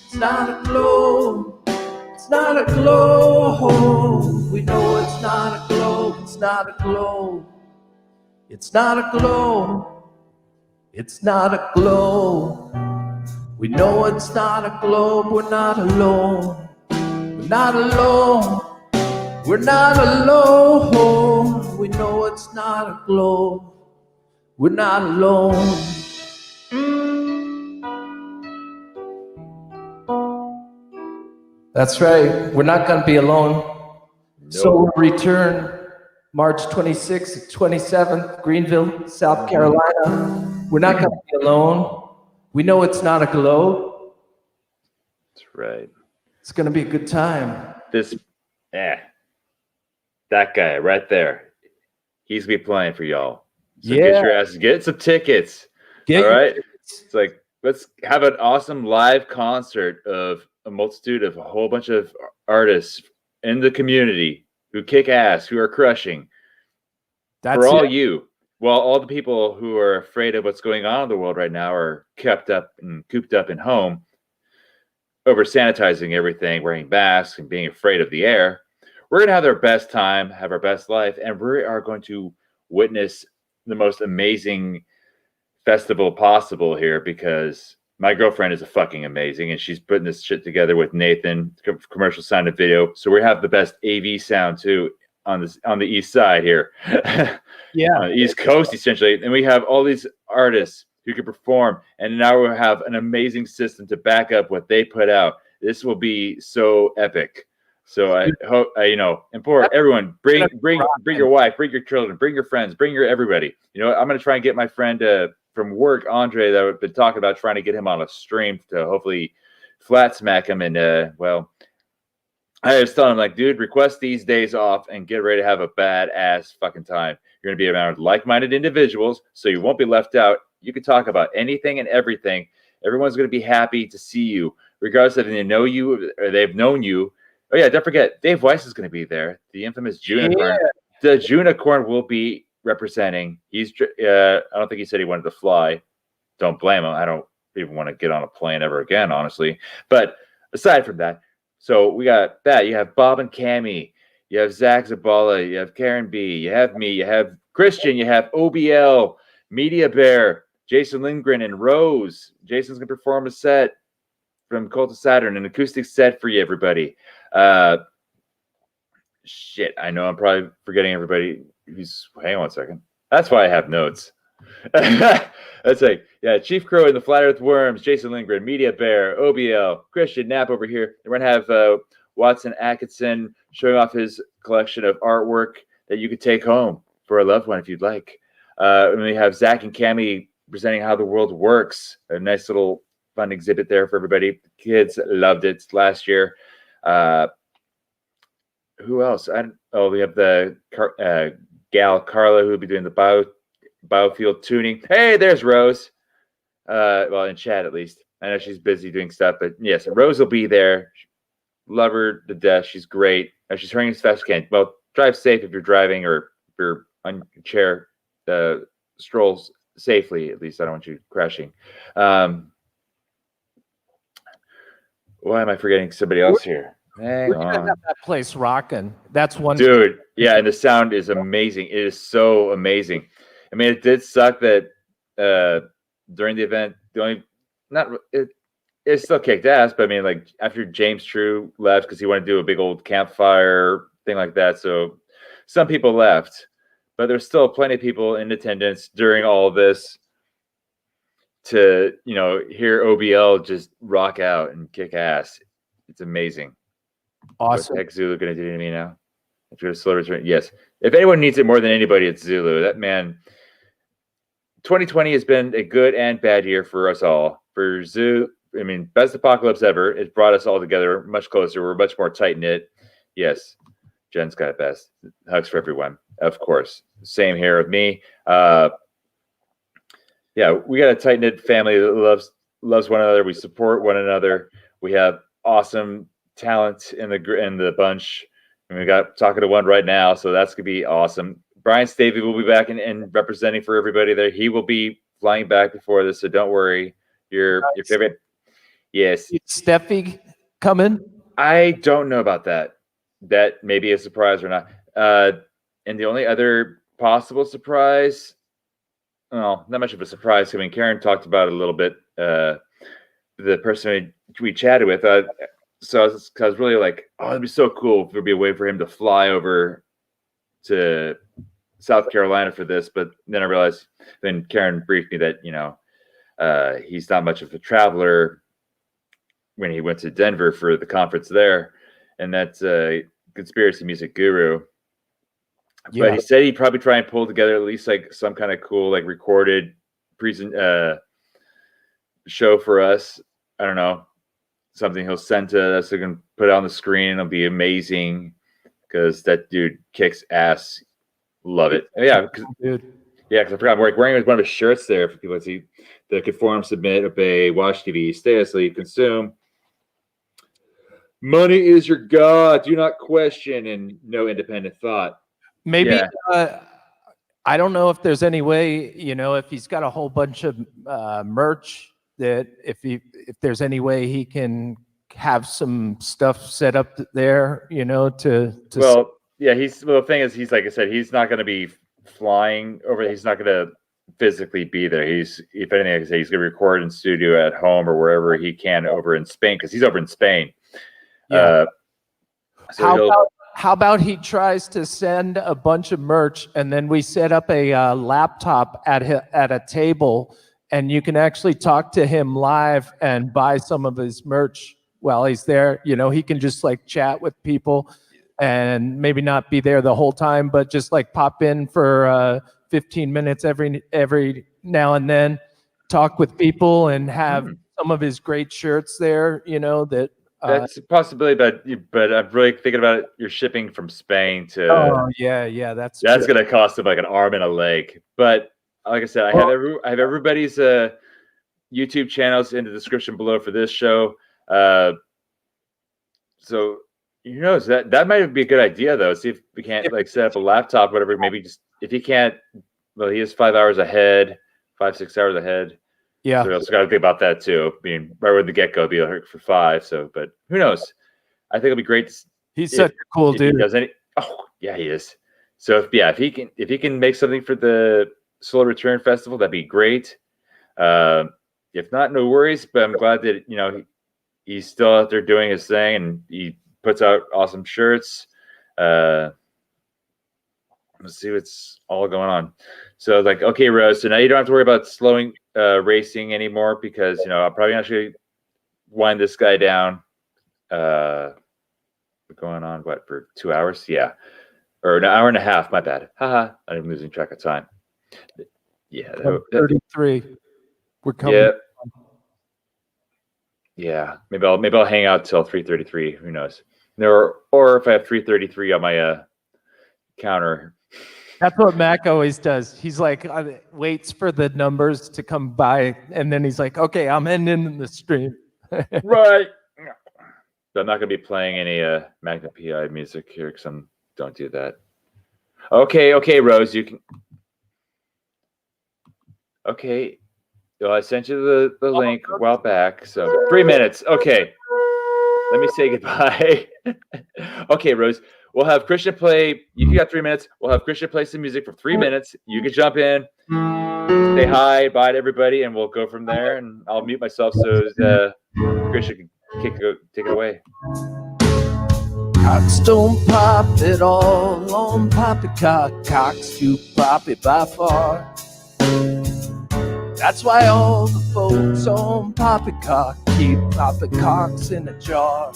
It's not a globe. It's not a globe. We know it's not a globe. It's not a globe. It's not a globe. It's not a globe. We know it's not a globe, we're not alone. We're not alone. We're not alone. We know it's not a globe. We're not alone. That's right. We're not going to be alone. So we'll return March 26th, 27th, Greenville, South Carolina. We're not going to be alone. We know it's not a globe. That's right. It's going to be a good time. That guy right there. He's gonna be playing for y'all. So Yeah. get your asses, get some tickets. Get all your right. It's like, let's have an awesome live concert of a multitude of a whole bunch of artists in the community who kick ass, who are crushing. That's for all it. you. Well, all the people who are afraid of what's going on in the world right now are kept up and cooped up in home, over sanitizing everything, wearing masks, and being afraid of the air. We're going to have our best time, have our best life, and we are going to witness the most amazing festival possible here, because my girlfriend is fucking amazing, and she's putting this shit together with Nathan, commercial sound and video. So we have the best AV sound too on the east side here. Yeah. On the East Coast, essentially. And we have all these artists who can perform, and now we have an amazing system to back up what they put out. This will be so epic. So I hope, implore everyone, bring your wife, bring your children, bring your friends, bring your everybody. I'm going to try and get my friend from work, Andre, that I've been talking about, trying to get him on a stream to hopefully flat smack him. And I was telling him, like, dude, request these days off and get ready to have a badass fucking time. You're going to be around like-minded individuals, so you won't be left out. You can talk about anything and everything. Everyone's going to be happy to see you, regardless if they know you or they've known you. Oh, yeah, don't forget, Dave Weiss is going to be there. The infamous Junicorn. Yeah. The Junicorn will be representing. I don't think he said he wanted to fly. Don't blame him. I don't even want to get on a plane ever again, honestly. But aside from that, so we got that. You have Bob and Cammie. You have Zach Zabala. You have Karen B. You have me. You have Christian. You have OBL, Media Bear, Jason Lindgren, and Rose. Jason's going to perform a set from Cult of Saturn, an acoustic set for you, everybody. Shit, I know I'm probably forgetting everybody. Hang on one second. That's why I have notes. That's like, yeah, Chief Crow and the Flat Earth Worms, Jason Lindgren, Media Bear, OBL, Christian Knapp over here. And we're going to have Watson Atkinson showing off his collection of artwork that you could take home for a loved one if you'd like. And we have Zach and Cammie presenting how the world works. A nice little fun exhibit there for everybody. Kids loved it last year. Who else? We have the gal Carla who will be doing the biofuel tuning. Hey, there's Rose. Well, in chat at least. I know she's busy doing stuff, but yes, Rose will be there. Love her to death. She's great. She's hurrying as fast as you can. Well, drive safe if you're driving, or if you're on your chair. Strolls safely, at least. I don't want you crashing. Why am I forgetting somebody else here? Hang on. Have that place rocking. That's one. Dude, yeah, and the sound is amazing. It is so amazing. I mean, it did suck that during the event, it still kicked ass, but I mean, like, after James True left because he wanted to do a big old campfire thing like that, so some people left, but there's still plenty of people in attendance during all of this to, hear OBL just rock out and kick ass. It's amazing. Awesome. What's the heck Zulu going to do to me now? After a slow return? Yes. If anyone needs it more than anybody, it's Zulu. That man. 2020 has been a good and bad year for us all. For Zulu, I mean, best apocalypse ever. It's brought us all together much closer. We're much more tight knit. Yes. Jen's got it best. Hugs for everyone, of course. Same here with me. Yeah, we got a tight knit family that loves one another. We support one another. We have awesome talent in the bunch, and we got talking to one right now, so that's gonna be awesome. Brian Stavey will be back and representing for everybody there. He will be flying back before this, so don't worry. Your favorite, yes. Steffi coming? I don't know about that. That may be a surprise or not. And the only other possible surprise, well, not much of a surprise. I mean, Karen talked about it a little bit. the person we chatted with, so I was really like, oh, it'd be so cool if there'd be a way for him to fly over to South Carolina for this. But then I realized, then Karen briefed me that, he's not much of a traveler when he went to Denver for the conference there. And that's a conspiracy music guru. Yeah. But he said he'd probably try and pull together at least like some kind of cool, like recorded show for us. I don't know, something he'll send to us. So we can put it on the screen. It'll be amazing because that dude kicks ass. Love it. Yeah, Dude. Yeah, because I forgot I'm wearing one of his shirts there for people to see. The conform, submit, obey, watch TV, stay asleep, consume. Money is your god. Do not question, and no independent thought. Maybe I don't know if there's any way, if he's got a whole bunch of merch, that if there's any way he can have some stuff set up there, to Well, yeah, the thing is, he's like I said, he's not going to be flying over. He's not going to physically be there. If anything, like I say, he's going to record in studio at home or wherever he can over in Spain, because he's over in Spain. Yeah. How about he tries to send a bunch of merch, and then we set up a laptop at a table, and you can actually talk to him live and buy some of his merch while he's there. He can just like chat with people and maybe not be there the whole time, but just like pop in for 15 minutes every now and then, talk with people and have some of his great shirts there, that. That's a possibility, but I'm really thinking about it. You're shipping from Spain to. Oh yeah, that's going to cost him like an arm and a leg. But like I said, I have everybody's YouTube channels in the description below for this show. So who knows, that might be a good idea though. See if we can't like set up a laptop, whatever. Maybe just if he can't. Well, he is 5 hours ahead, 5-6 hours ahead. Yeah. So we also got to think about that too. I mean, right with the get-go, be like for 5. So, but who knows? I think it'll be great. He's such a cool dude. He does yeah, he is. So if he can make something for the Solar Return Festival, that'd be great. If not, no worries. But I'm glad that he's still out there doing his thing, and he puts out awesome shirts. Let's see what's all going on. So like, okay, Rose. So now you don't have to worry about slowing racing anymore, because I'm probably not going to wind this guy down. We're going on for 2 hours? Yeah, or an hour and a half. My bad. Haha. I'm losing track of time. Yeah, 33. We're coming. Yeah. Yeah. Maybe I'll hang out till 3:33. Who knows? Or if I have 3:33 on my counter. That's what Mac always does. He's like, waits for the numbers to come by, and then he's like, okay, I'm ending the stream. Right. So I'm not going to be playing any Magna PI music here, because don't do that. Okay, Rose, you can. Okay. Well, I sent you the link a while back. So 3 minutes. Okay. Let me say goodbye. Okay, Rose. We'll have Christian play. You got 3 minutes. We'll have Christian play some music for 3 minutes. You can jump in, say hi, bye to everybody, and we'll go from there. And I'll mute myself so Christian can take it away. Cocks don't pop at all on poppycock. Cocks too poppy by far. That's why all the folks on poppycock keep poppycocks in a jar.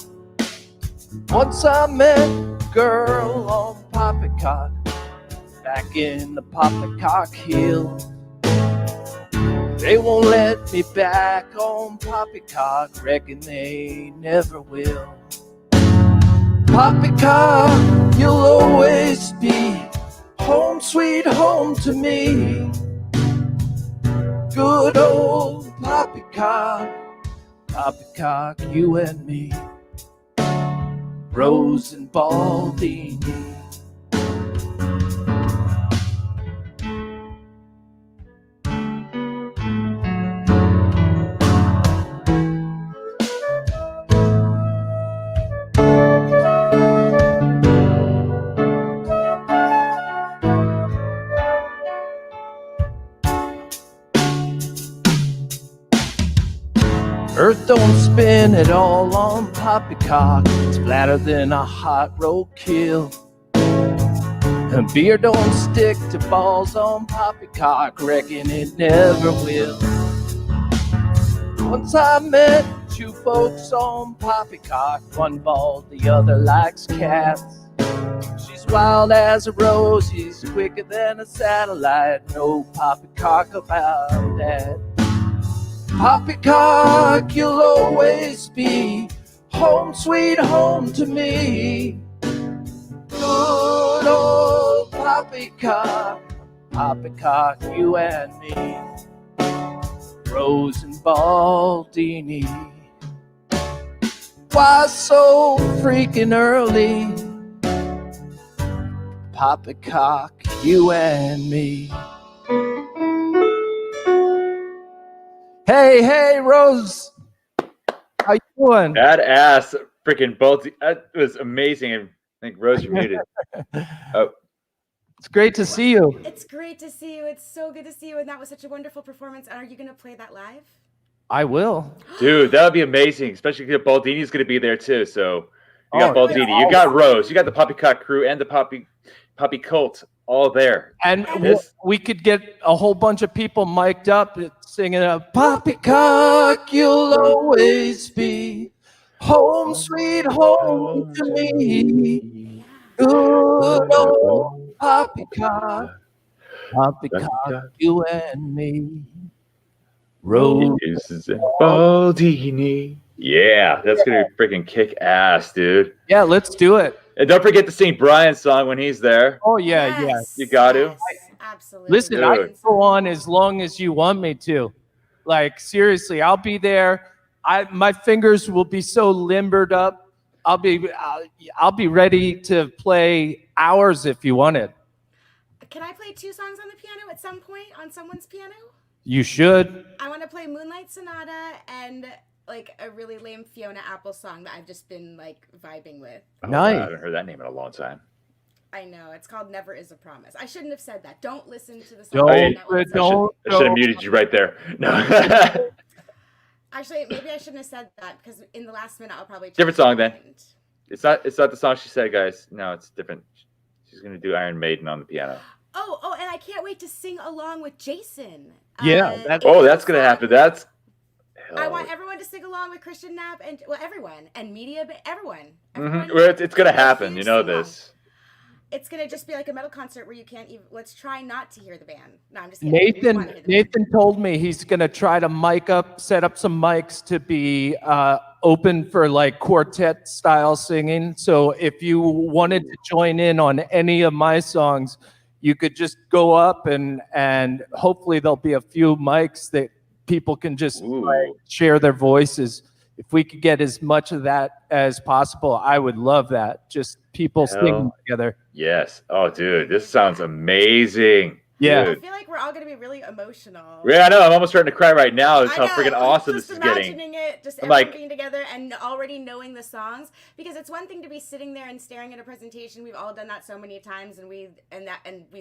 Once I met a girl on poppycock back in the poppycock hill. They won't let me back on poppycock, reckon they never will. Poppycock, you'll always be home sweet home to me. Good old poppycock, poppycock, you and me. Rose and Baldini. Earth don't spin it all on poppycock. It's flatter than a hot roadkill. And beer don't stick to balls on poppycock. Reckon it never will. Once I met two folks on poppycock. One bald, the other likes cats. She's wild as a rose, he's quicker than a satellite. No poppycock about that. Poppycock, you'll always be home sweet home to me. Good old poppycock, poppycock, you and me. Rose and Baldini. Why so freaking early? Poppycock, you and me. Hey, Rose. How you doing? Badass, freaking Balti. That was amazing. I think Rose, you're muted. Oh, It's great to see you. It's great to see you. It's so good to see you. And that was such a wonderful performance. And are you going to play that live? I will. dude, that would be amazing. Especially because Baldini's going to be there too. So you got Oh, Baldini, you got Rose, you got the Poppycock crew, and the Poppy Cult all there. And This- we could get a whole bunch of people mic'd up singing a Poppycock, you'll always be home sweet home to me. Good old Poppycock, Poppycock, you and me. Rose. Baldini. Yeah, that's gonna be freaking kick ass, dude. Yeah, let's do it. And don't forget to sing Brian's song when he's there. Oh, yeah. You got to. Absolutely. Listen, I Dude. can go on as long as you want me to. Like, seriously, I'll be there. My fingers will be so limbered up. I'll be ready to play hours if you wanted. Can I play 2 songs on the piano at some point on someone's piano? You should. I want to play Moonlight Sonata and like a really lame Fiona Apple song that I've just been like vibing with. Oh, Nice. I haven't heard that name in a long time. I know, it's called Never Is a Promise. I shouldn't have said that. Don't listen to the Don't, song. don't. I should have muted you right there. No. Actually, maybe I shouldn't have said that because in the last minute I'll probably change Different song my then. mind. It's not the song she said, guys. No, it's different. She's gonna do Iron Maiden on the piano. Oh, and I can't wait to sing along with Jason. Yeah, It's That's a gonna song- happen. That's I want everyone to sing along with Christian Knapp and everyone and media, but everyone. Well, it's gonna A happen. huge You know sing-along. this. It's gonna just be like a metal concert where you can't even. Let's try not to hear the band. No, I'm just kidding. We wanna hear the band. Nathan told me he's gonna try to set up some mics to be open for like quartet style singing. So if you wanted to join in on any of my songs, you could just go up and hopefully there'll be a few mics that people can just Ooh. share their voices. If we could get as much of that as possible, I would love that. Just people singing together. Yes. Oh, dude, this sounds amazing. Yeah. I Dude. feel like we're all gonna be really emotional. Yeah, I know. I'm almost starting to cry right now. That's I how know, freaking awesome just this is getting. imagining it, just I'm everyone like- being together and already knowing the songs. Because it's one thing to be sitting there and staring at a presentation. We've all done that so many times, and we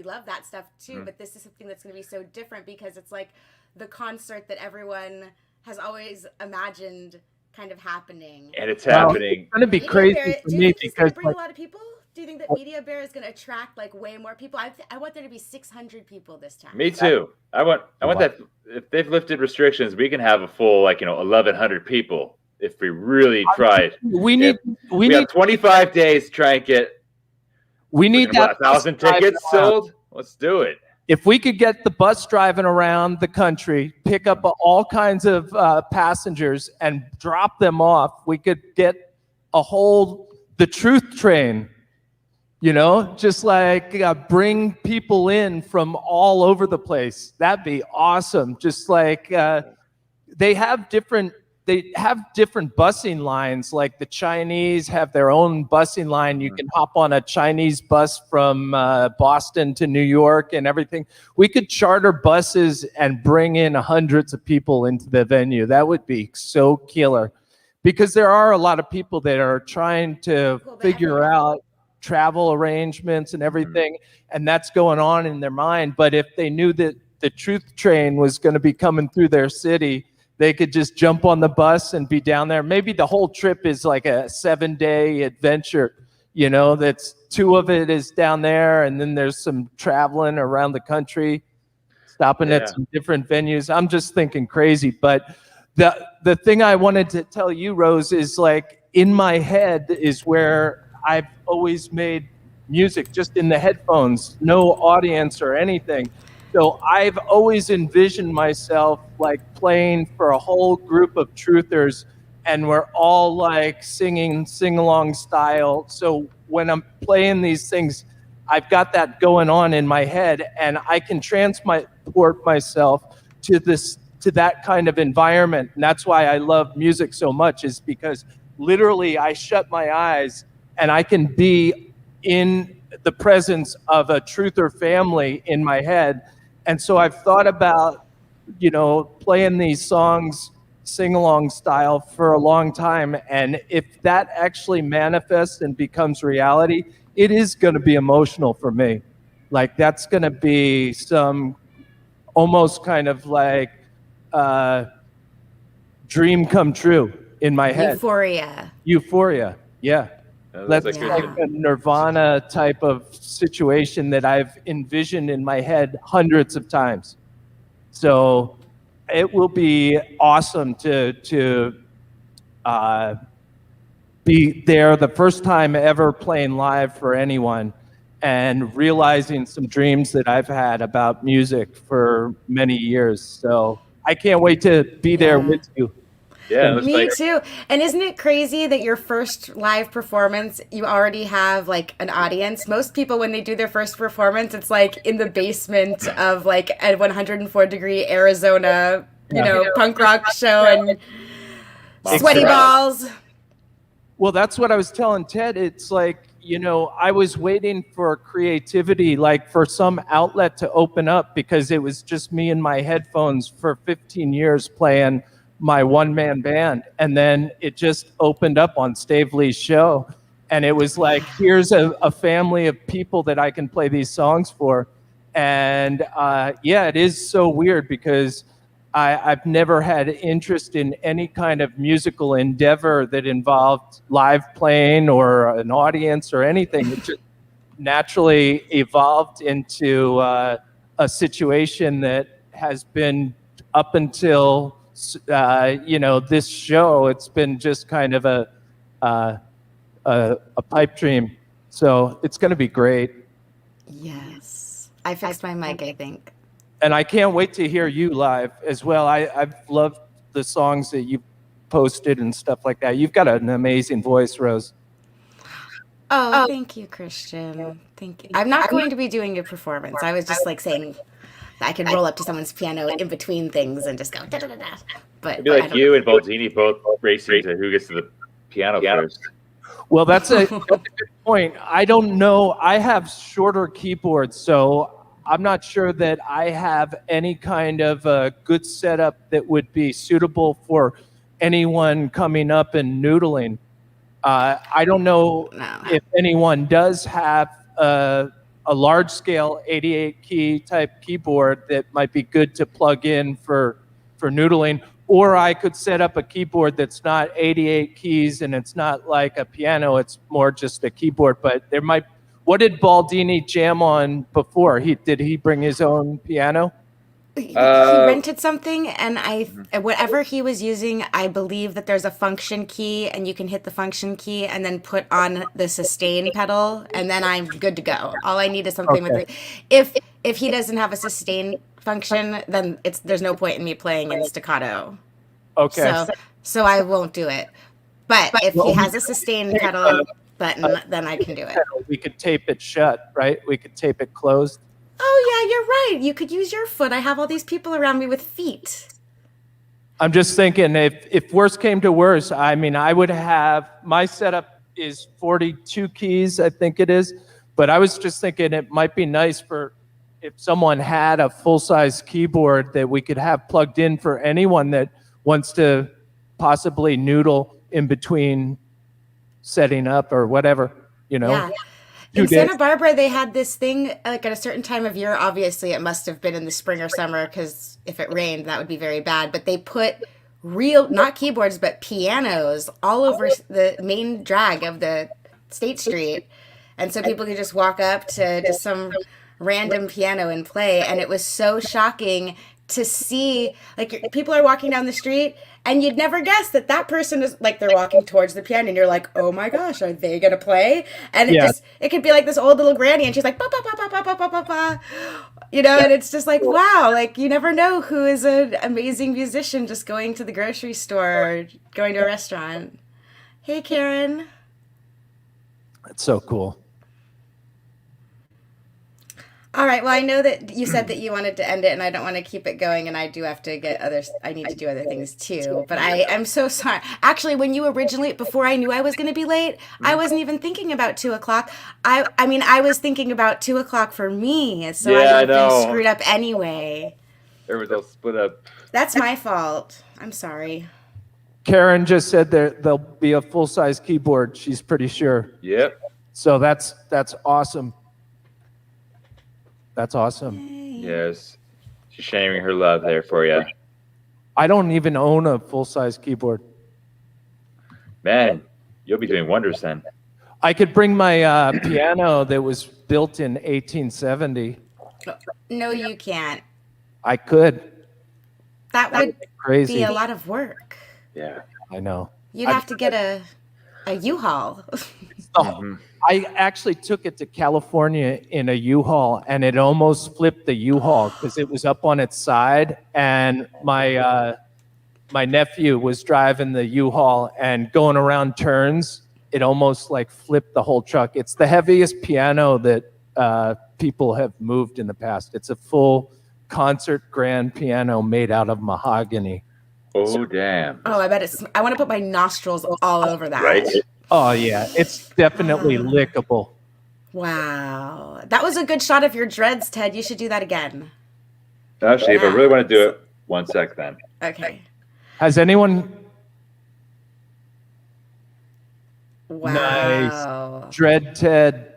love that stuff too. But this is something that's going to be so different because it's like the concert that everyone has always imagined kind of happening. And it's Well, happening. It's gonna be Media crazy Bear, for do you me think it's gonna because bring like, a lot of people? Do you think that Media Bear is going to attract like way more people? I want there to be 600 people this time. Me too. I want that. If they've lifted restrictions, we can have a full 1,100 people if we really tried. we need We have 25 days to try and get we need that 1,000 bus driving tickets around. sold. Let's do it. If we could get the bus driving around the country, pick up all kinds of passengers and drop them off, we could get the truth train, just like bring people in from all over the place. That'd be awesome. Just like they have different busing lines. Like the Chinese have their own busing line. You can hop on a Chinese bus from Boston to New York and everything. We could charter buses and bring in hundreds of people into the venue. That would be so killer, because there are a lot of people that are trying to figure out travel arrangements and everything, and that's going on in their mind. But if they knew that the truth train was going to be coming through their city, they could just jump on the bus and be down there. Maybe the whole trip is like a 7-day adventure, that's 2 of it is down there. And then there's some traveling around the country, stopping at some different venues. I'm just thinking crazy. But the thing I wanted to tell you, Rose, is like in my head is where I've always made music, just in the headphones, no audience or anything. So I've always envisioned myself like playing for a whole group of truthers, and we're all like singing sing-along style. So when I'm playing these things, I've got that going on in my head, and I can transport myself to that kind of environment. And that's why I love music so much, is because literally I shut my eyes and I can be in the presence of a truther family in my head. And so I've thought about, playing these songs sing-along style for a long time. And if that actually manifests and becomes reality, it is going to be emotional for me. Like that's going to be some almost kind of like dream come true in my head. Euphoria. Yeah. That's like a Nirvana type of situation that I've envisioned in my head hundreds of times. So it will be awesome to be there the first time ever playing live for anyone, and realizing some dreams that I've had about music for many years. So I can't wait to be there with you. Yeah, me too. And isn't it crazy that your first live performance, you already have like an audience? Most people, when they do their first performance, it's like in the basement of like a 104-degree Arizona, punk rock show and sweaty balls. Well, that's what I was telling Ted. It's like, I was waiting for creativity, like for some outlet to open up, because it was just me and my headphones for 15 years playing my one-man band. And then it just opened up on Stavely's show. And it was like, here's a family of people that I can play these songs for. And it is so weird, because I've never had interest in any kind of musical endeavor that involved live playing or an audience or anything. It just naturally evolved into a situation that has been up until this show. It's been just kind of a pipe dream. So it's going to be great. Yes. I fixed my mic, I think. And I can't wait to hear you live as well. I've loved the songs that you posted and stuff like that. You've got an amazing voice, Rose. Oh, thank you, Christian. Thank you. I'm not going to be doing a performance. I was just like saying I could roll up to someone's piano in between things and just go da da da da. But it'd be like you and Baldini both racing to who gets to the piano first. Well, that's a good point. I don't know. I have shorter keyboards, so I'm not sure that I have any kind of a good setup that would be suitable for anyone coming up and noodling. I don't know if anyone does have a large-scale 88-key type keyboard that might be good to plug in for noodling. Or I could set up a keyboard that's not 88 keys and it's not like a piano. It's more just a keyboard. But there might. What did Baldini jam on before? Did he bring his own piano? He rented something, and whatever he was using, I believe that there's a function key, and you can hit the function key and then put on the sustain pedal, and then I'm good to go. All I need is something with. If he doesn't have a sustain function, then there's no point in me playing in staccato. Okay. So I won't do it. But if he has a sustain pedal button, then I can do it. We could tape it shut, right? We could tape it closed. Oh, yeah, you're right. You could use your foot. I have all these people around me with feet. I'm just thinking, if worse came to worse, I mean, I would have, my setup is 42 keys, I think it is. But I was just thinking it might be nice for if someone had a full-size keyboard that we could have plugged in for anyone that wants to possibly noodle in between setting up or whatever, Yeah. In Santa Barbara, they had this thing, like at a certain time of year. Obviously, it must have been in the spring or summer, because if it rained, that would be very bad. But they put real, not keyboards, but pianos all over the main drag of the State Street. And so people could just walk up to just some random piano and play. And it was so shocking to see, like, people are walking down the street and you'd never guess that that person is, like, they're walking towards the piano and you're like, oh my gosh, are they going to play? And it could be like this old little granny and she's like, ba, ba, ba, ba, ba, ba, ba, ba. You know, and it's just like, wow, like, you never know who is an amazing musician just going to the grocery store or going to a restaurant. Hey, Karen. That's so cool. All right. Well, I know that you said that you wanted to end it, and I don't want to keep it going, and I do have to get others. I need to do other things too. But I'm so sorry. Actually, when you originally, before I knew I was going to be late, I wasn't even thinking about 2:00. I mean, I was thinking about 2:00 for me, so I would have been screwed up anyway. There was a split up. That's my fault. I'm sorry. Karen just said there'll be a full-size keyboard. She's pretty sure. Yep. So that's awesome. That's awesome. Yes. She's sharing her love there for you. I don't even own a full-size keyboard. Man, you'll be doing wonders then. I could bring my piano that was built in 1870. No, you can't. I could. That would Crazy. be a lot of work. Yeah. I know. You'd have to get a U-Haul. I actually took it to California in a U-Haul, and it almost flipped the U-Haul because it was up on its side, and my nephew was driving the U-Haul and going around turns. It almost like flipped the whole truck. It's the heaviest piano that people have moved in the past. It's a full concert grand piano made out of mahogany. Oh, damn. Oh, I bet it's. I want to put my nostrils all over that. Right? Oh, yeah. It's definitely lickable. Wow. That was a good shot of your dreads, Ted. You should do that again. Actually, if I really want to do it, 1 sec then. Okay. Has anyone... Wow. Nice. Dread Ted.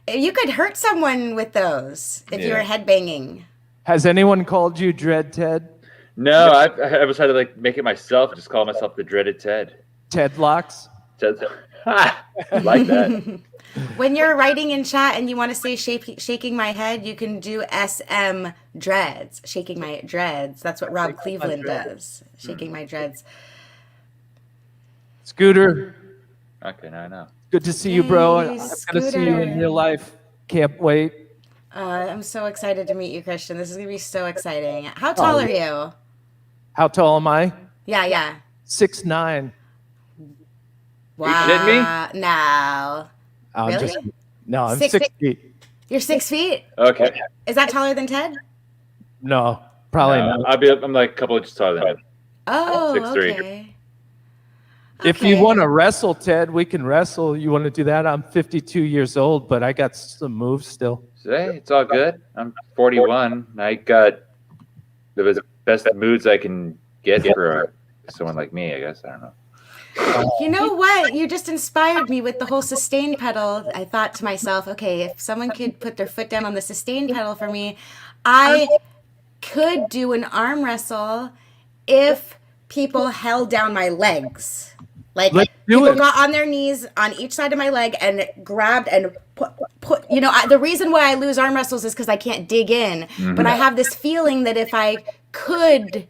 You could hurt someone with those if you were headbanging. Has anyone called you Dread Ted? No, I decided to like make it myself. Just call myself the dreaded Ted. Ted Locks? Ted. Like that. When you're writing in chat and you want to say shaking my head, you can do SM dreads. Shaking my dreads. That's what Rob Cleveland does. Shaking my dreads. Scooter. Okay, now I know. Good to see you, bro. Hey, I'm going to see you in real life. Can't wait. I'm so excited to meet you, Christian. This is going to be so exciting. How tall are you? How tall am I? Yeah. 6'9". Wow. Are you kidding me? No. Really? I'm 6 feet. You're 6 feet? Okay. Is that taller than Ted? No, probably not. I'm like a couple inches taller than him. Oh, 6'3". okay. If you want to wrestle, Ted, we can wrestle. You want to do that? I'm 52 years old, but I got some moves still. Hey, it's all good. I'm 41. I got the best moods I can get for someone like me, I guess. I don't know. You know what? You just inspired me with the whole sustain pedal. I thought to myself, okay, if someone could put their foot down on the sustain pedal for me, I could do an arm wrestle if people held down my legs. Like people got on their knees on each side of my leg and grabbed and put you know, the reason why I lose arm wrestles is because I can't dig in. But I have this feeling that if I could,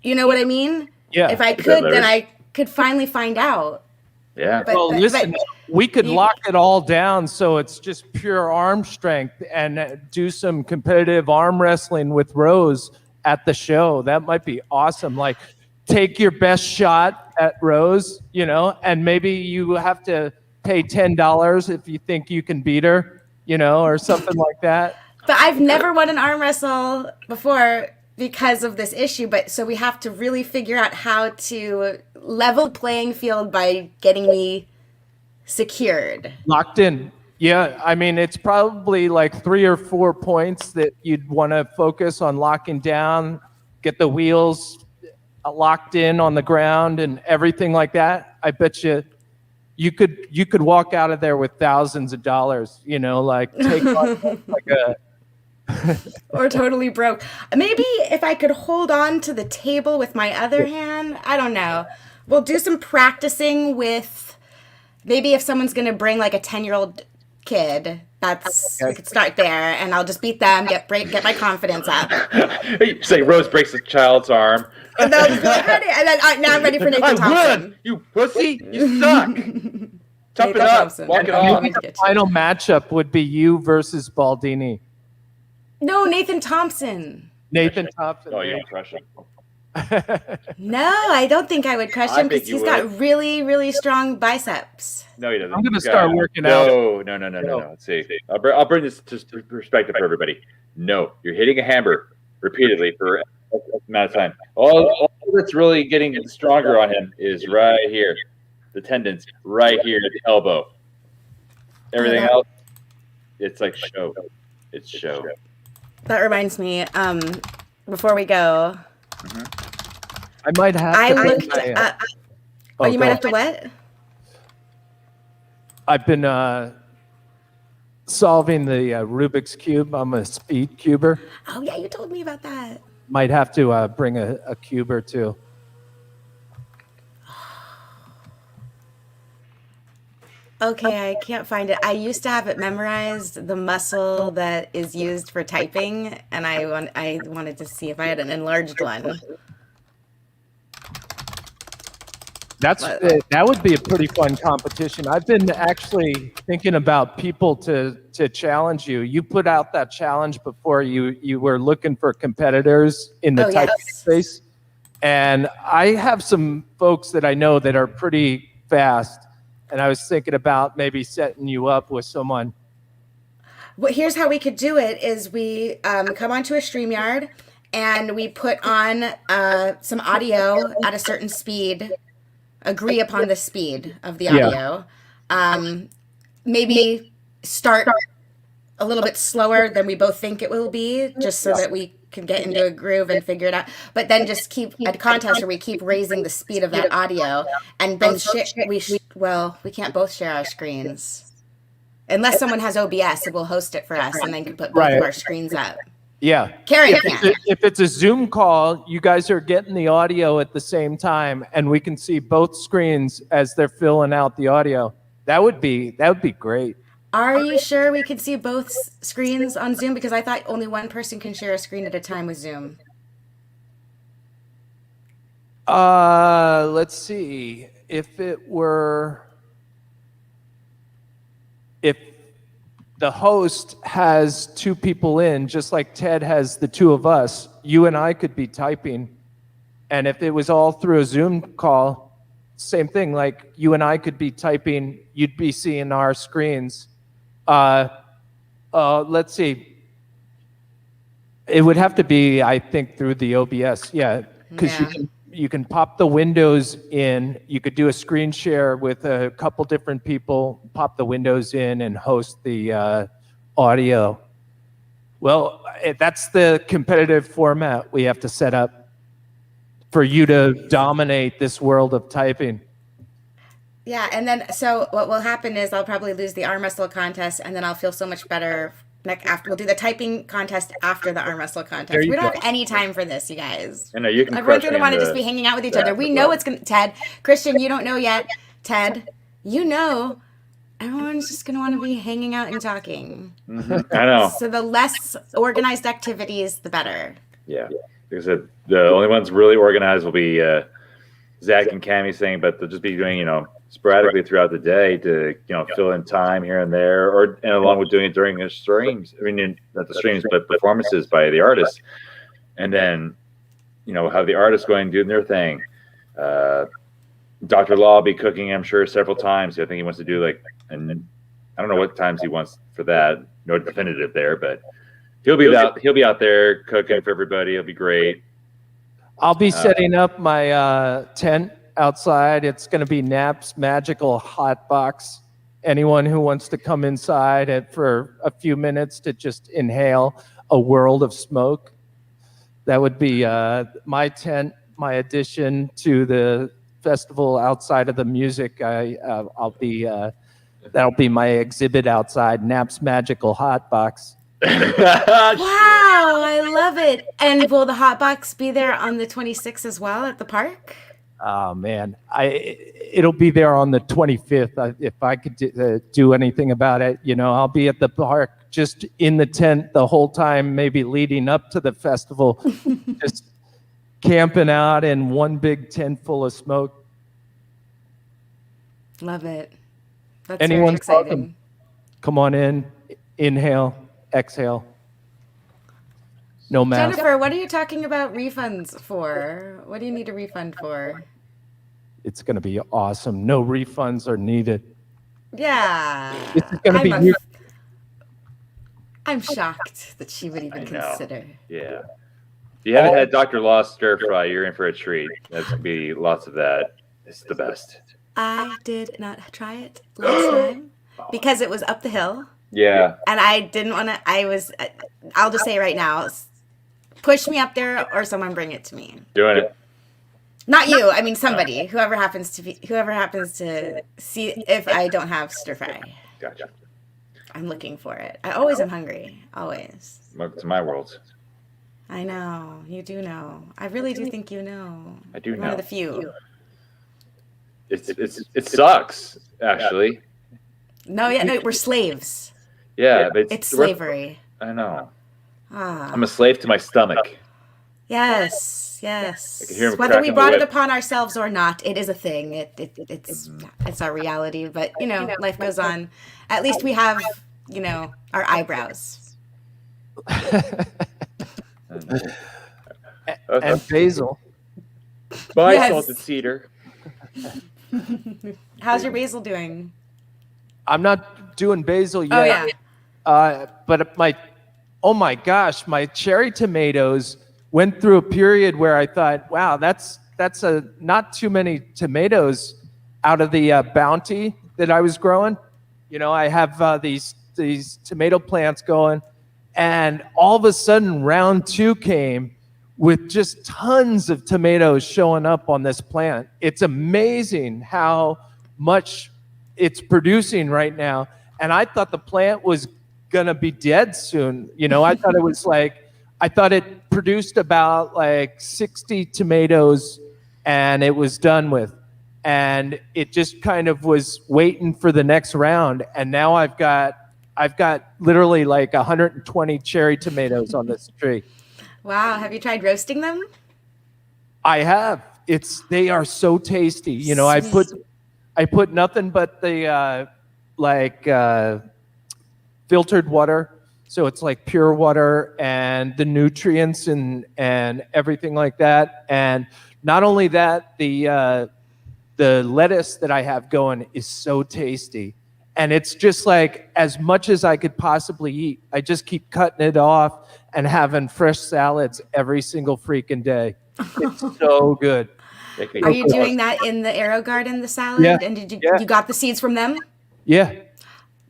you know what I mean? Yeah. If I could, then I could finally find out. Yeah. Well, listen, we could lock it all down so it's just pure arm strength and do some competitive arm wrestling with Rose at the show. That might be awesome. Like, take your best shot at Rose, you know, and maybe you have to pay $10 if you think you can beat her, you know, or something like that. But I've never won an arm wrestle before because of this issue. But so we have to really figure out how to level the playing field by getting me secured. Locked in. Yeah, I mean, it's probably like 3 or 4 points that you'd want to focus on locking down, get the wheels locked in on the ground and everything like that. I bet you could walk out of there with thousands of dollars, you know, like take on like or totally broke. Maybe if I could hold on to the table with my other hand, I don't know. We'll do some practicing with maybe if someone's going to bring like a 10-year-old kid, we could start there and I'll just beat them, get my confidence up. You say Rose breaks the child's arm. And then I'll just be like, ready. And then now I'm ready for Nathan Thompson. Won! You pussy! You suck! Tough it Nathan up. Thompson. Walk it Okay. off. The final matchup would be you versus Baldini. No, Nathan Thompson. Nathan Thompson. Oh, you don't crush him. No, I don't think I would crush I him think because you he's got really, really strong biceps. No, he doesn't. I'm gonna He's start got- working out. No. Let's see. I'll bring this to perspective for everybody. No, you're hitting a hammer repeatedly for a amount of time. All that's really getting stronger on him is right here, the tendons right here at the elbow. Everything else, it's like show. It's show. That reminds me, before we go, I might have I to. looked at. Oh, you might have to what? I've been solving the Rubik's Cube. I'm a speed cuber. Oh, yeah, you told me about that. Might have to bring a cube or two. Okay, I can't find it. I used to have it memorized, the muscle that is used for typing, and I wanted to see if I had an enlarged one. That would be a pretty fun competition. I've been actually thinking about people to challenge you. You put out that challenge before you were looking for competitors in the typing space. And I have some folks that I know that are pretty fast. And I was thinking about maybe setting you up with someone. Well, here's how we could do it: is we come onto a StreamYard and we put on some audio at a certain speed. Agree upon the speed of the audio. Maybe start a little bit slower than we both think it will be, just so that we can get into a groove and figure it out. But then just keep a contest where we keep raising the speed of that audio, and both we can't both share our screens unless someone has OBS. It will host it for us, and then can put both of our screens up. Yeah. Carrie can. If it's a Zoom call, you guys are getting the audio at the same time, and we can see both screens as they're filling out the audio. That would be great. Are you sure we could see both screens on Zoom? Because I thought only one person can share a screen at a time with Zoom. Let's see. If the host has two people in, just like Ted has the two of us, you and I could be typing. And if it was all through a Zoom call, same thing, like you and I could be typing, you'd be seeing our screens. Let's see. It would have to be, I think, through the OBS. Yeah, because you can pop the windows in. You could do a screen share with a couple different people, pop the windows in, and host the audio. Well, that's the competitive format we have to set up for you to dominate this world of typing. Yeah, and then so what will happen is I'll probably lose the arm wrestle contest, and then I'll feel so much better. After we'll do the typing contest after the arm wrestle contest. We don't have any time for this, you guys. I know you can. Everyone's gonna want to just be hanging out with each other. We know it's gonna. Ted, Christian, you don't know yet. Ted, you know, everyone's just gonna want to be hanging out and talking. Mm-hmm. I know. So the less organized activities, the better. Yeah, like I said, the only ones really organized will be Zach and Cammy's thing, but they'll just be doing sporadically throughout the day to fill in time here and there, and along with doing it during the streams. I mean, not the streams, but performances by the artists, and then have the artists going and doing their thing. Dr. Law will be cooking, I'm sure, several times. I think he wants to do and I don't know what times he wants for that. No definitive there, but he'll be out there cooking for everybody. It'll be great. I'll be setting up my tent outside. It's going to be Knapp's magical hot box. Anyone who wants to come inside for a few minutes to just inhale a world of smoke, that would be my tent, my addition to the festival outside of the music. That'll be my exhibit outside, Knapp's magical hot box. Wow, I love it. And will the hot box be there on the 26th as well at the park? Oh man, it'll be there on the 25th. If I could do anything about it, I'll be at the park, just in the tent the whole time, maybe leading up to the festival, just camping out in one big tent full of smoke. Love it. That's Anyone's very exciting. welcome. Come on in, inhale, exhale. No mask. Jennifer, what are you talking about refunds for? What do you need a refund for? It's going to be awesome. No refunds are needed. Yeah. This is going to be. I'm shocked that she would even consider. Yeah. If you haven't had Dr. Law's stir fry, you're in for a treat. There's going to be lots of that. It's the best. I did not try it last time because it was up the hill. Yeah. And I didn't want to, I'll just say right now, push me up there or someone bring it to me. Doing it. Not you. I mean, somebody, whoever happens to see if I don't have stir fry. Gotcha. I'm looking for it. I always am hungry. Always. Welcome to my world. I know. You do know. I really do think you know. I do know. One of the few. It sucks, actually. No, we're slaves. Yeah, but it's slavery. I know. Ah. I'm a slave to my stomach. Yes. I can hear him Whether we cracking brought the it whip. upon ourselves or not, it is a thing. It's our reality. But life goes on. At least we have our eyebrows. And basil. Bye, Yes. salted cedar. How's your basil doing? I'm not doing basil yet. Oh yeah. But oh my gosh, my cherry tomatoes went through a period where I thought, wow, that's not too many tomatoes out of the bounty that I was growing. I have these tomato plants going, and all of a sudden round 2 came with just tons of tomatoes showing up on this plant. It's amazing how much it's producing right now. And I thought the plant was gonna be dead soon. I thought it produced about like 60 tomatoes and it was done with. And it just kind of was waiting for the next round. And now I've got literally like 120 cherry tomatoes on this tree. Wow. Have you tried roasting them? I have. They are so tasty. I put nothing but the filtered water, so it's like pure water, and the nutrients and everything like that. And not only that, the lettuce that I have going is so tasty. And it's just like as much as I could possibly eat. I just keep cutting it off and having fresh salads every single freaking day. It's so good. Are you doing that in the Aero Garden, the salad? Yeah. And you got the seeds from them? Yeah.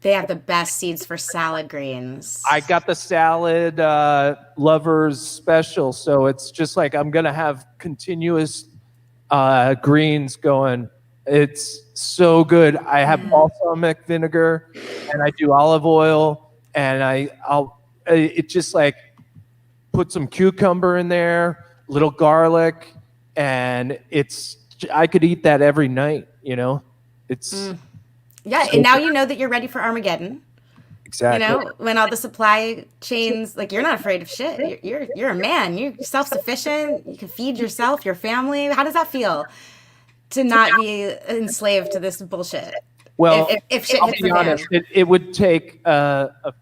They have the best seeds for salad greens. I got the salad lovers special, so it's just like I'm gonna have continuous greens going. It's so good. I have balsamic vinegar, and I do olive oil, and it just like put some cucumber in there, little garlic, and I could eat that every night. It's. Yeah, and now you know that you're ready for Armageddon. Exactly. When all the supply chains, like you're not afraid of shit. You're a man. You're self-sufficient. You can feed yourself, your family. How does that feel to not be enslaved to this bullshit? Well, if shit I'll hits be the fan. honest, it would take a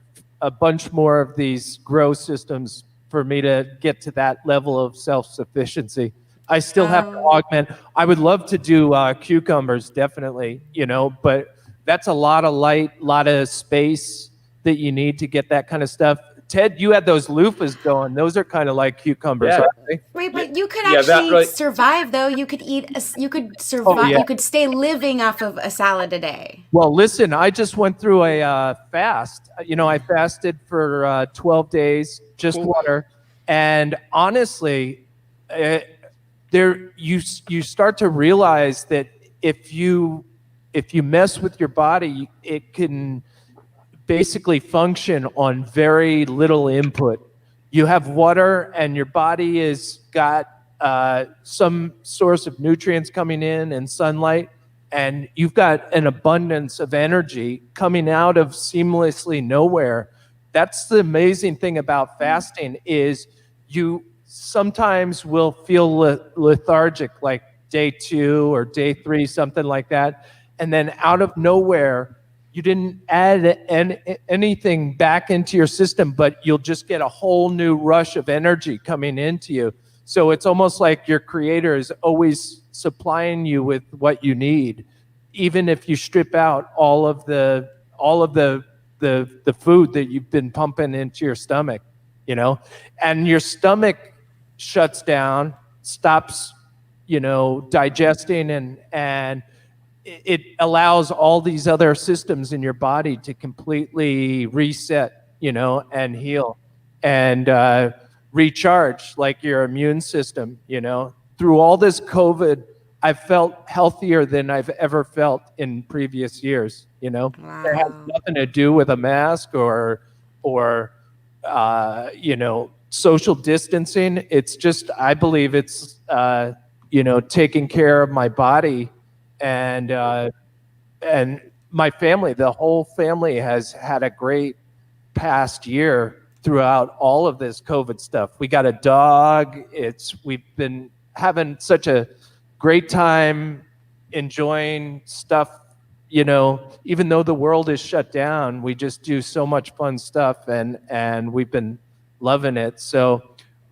bunch more of these grow systems for me to get to that level of self-sufficiency. I still have to augment. I would love to do cucumbers, definitely, but that's a lot of light, lot of space that you need to get that kind of stuff. Ted, you had those loofahs going. Those are kind of like cucumbers, aren't they? Wait, but you could actually survive though. You could you could survive. Oh, yeah. You could stay living off of a salad a day. Well, listen, I just went through a fast. I fasted for 12 days, just water. And honestly, you start to realize that if you mess with your body, it can basically function on very little input. You have water, and your body is got some source of nutrients coming in and sunlight, and you've got an abundance of energy coming out of seamlessly nowhere. That's the amazing thing about fasting, is you sometimes will feel lethargic, like day 2 or day 3, something like that. And then out of nowhere, you didn't add anything back into your system, but you'll just get a whole new rush of energy coming into you. So it's almost like your creator is always supplying you with what you need, even if you strip out all of the food that you've been pumping into your stomach, you know, and your stomach shuts down, stops, you know, digesting, and it allows all these other systems in your body to completely reset, you know, and heal and recharge, like your immune system, you know. Through all this COVID, I've felt healthier than I've ever felt in previous years, you know. Wow. It has nothing to do with a mask or you know, social distancing. It's just, I believe it's, you know, taking care of my body and my family. The whole family has had a great past year throughout all of this COVID stuff. We got a dog. We've been having such a great time enjoying stuff, you know, even though the world is shut down, we just do so much fun stuff, and we've been loving it. So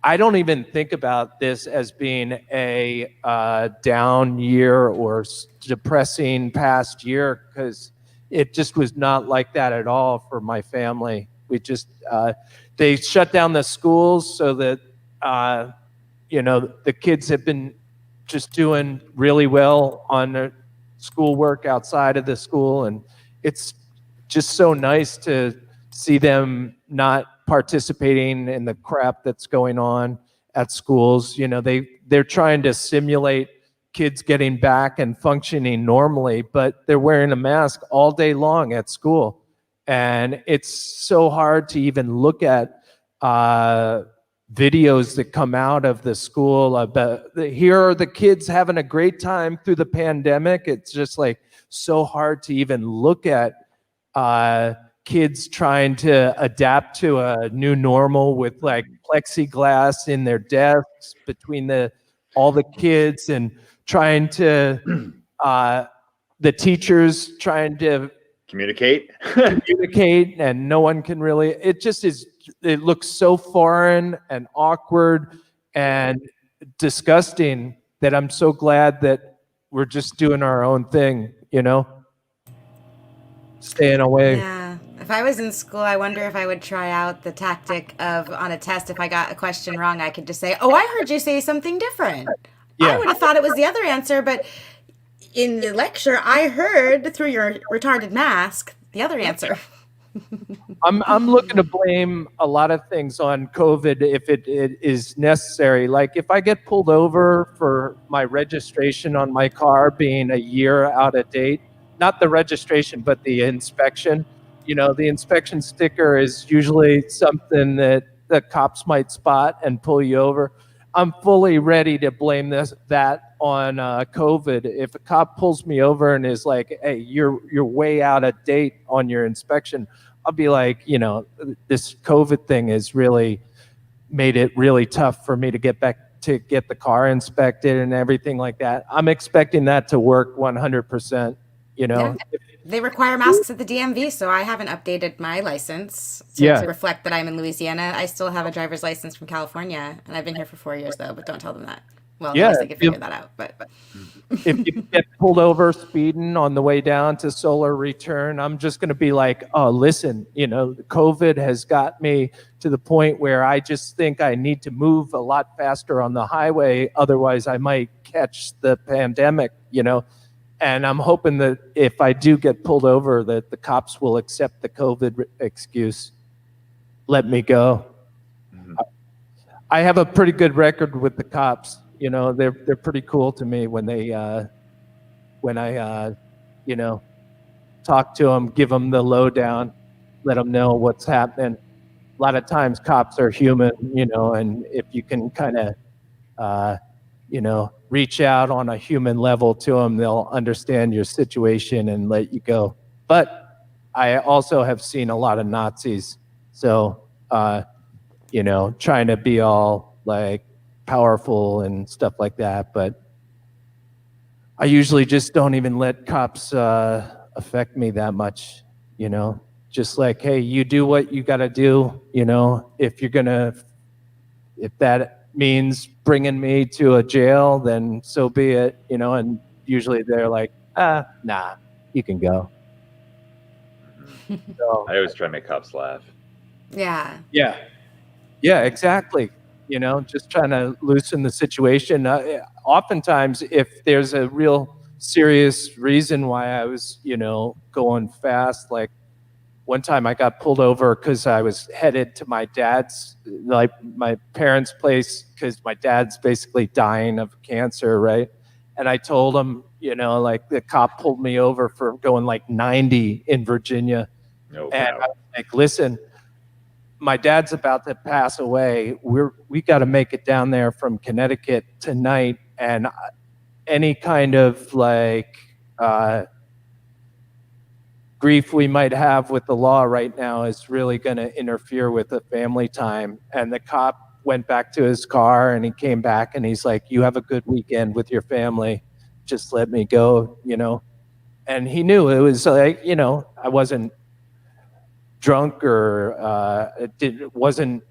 I don't even think about this as being a down year or depressing past year, because it just was not like that at all for my family. We just, they shut down the schools so that, you know, the kids have been just doing really well on their schoolwork outside of the school. And it's just so nice to see them not participating in the crap that's going on at schools. You know, they're trying to simulate kids getting back and functioning normally, but they're wearing a mask all day long at school. And it's so hard to even look at videos that come out of the school about, here are the kids having a great time through the pandemic. It's just like so hard to even look at kids trying to adapt to a new normal with like plexiglass in their desks between all the kids, and trying to the teachers trying to Communicate. and no one can really, it looks so foreign and awkward and disgusting that I'm so glad that we're just doing our own thing, you know, staying away. Yeah. If I was in school, I wonder if I would try out the tactic of, on a test, if I got a question wrong, I could just say, "Oh, I heard you say something different." Yeah. I would have thought it was the other answer, but in the lecture, I heard through your retarded mask the other answer. I'm looking to blame a lot of things on COVID if it is necessary. Like if I get pulled over for my registration on my car being a year out of date, not the registration, but the inspection. You know, the inspection sticker is usually something that the cops might spot and pull you over. I'm fully ready to blame that on COVID. If a cop pulls me over and is like, "Hey, you're way out of date on your inspection," I'll be like, you know, this COVID thing has really made it really tough for me to get the car inspected and everything like that. I'm expecting that to work 100%. You know. Yeah. They require masks at the DMV, so I haven't updated my license to reflect that I'm in Louisiana. I still have a driver's license from California, and I've been here for 4 years, though, but don't tell them that. Well, Yeah, they can figure that out. But if you get pulled over speeding on the way down to Solar Return, I'm just going to be like, "Oh, listen, you know, COVID has got me to the point where I just think I need to move a lot faster on the highway. Otherwise, I might catch the pandemic, you know." And I'm hoping that if I do get pulled over, that the cops will accept the COVID excuse. Let me go. Mm-hmm. I have a pretty good record with the cops. You know, they're pretty cool to me when I you know, talk to them, give them the lowdown. let them know what's happening. A lot of times cops are human, and if you can kind of, reach out on a human level to them, they'll understand your situation and let you go. But I also have seen a lot of Nazis. So, trying to be all like powerful and stuff like that. But I usually just don't even let cops affect me that much, just like, hey, you do what you got to do, if that means bringing me to a jail, then so be it, and usually they're like, nah, you can go. So, I always try to make cops laugh. Yeah. yeah, exactly. Just trying to loosen the situation. Oftentimes, if there's a real serious reason why I was, going fast, like one time I got pulled over because I was headed to my parents' place, because my dad's basically dying of cancer, right? And I told him, like the cop pulled me over for going like 90 in Virginia. Oh, And wow. I was like, listen, my dad's about to pass away. We got to make it down there from Connecticut tonight, and any kind of like grief we might have with the law right now is really going to interfere with the family time. And the cop went back to his car, and he came back, and he's like, you have a good weekend with your family. Just let me go, And he knew it was like, I wasn't drunk or wasn't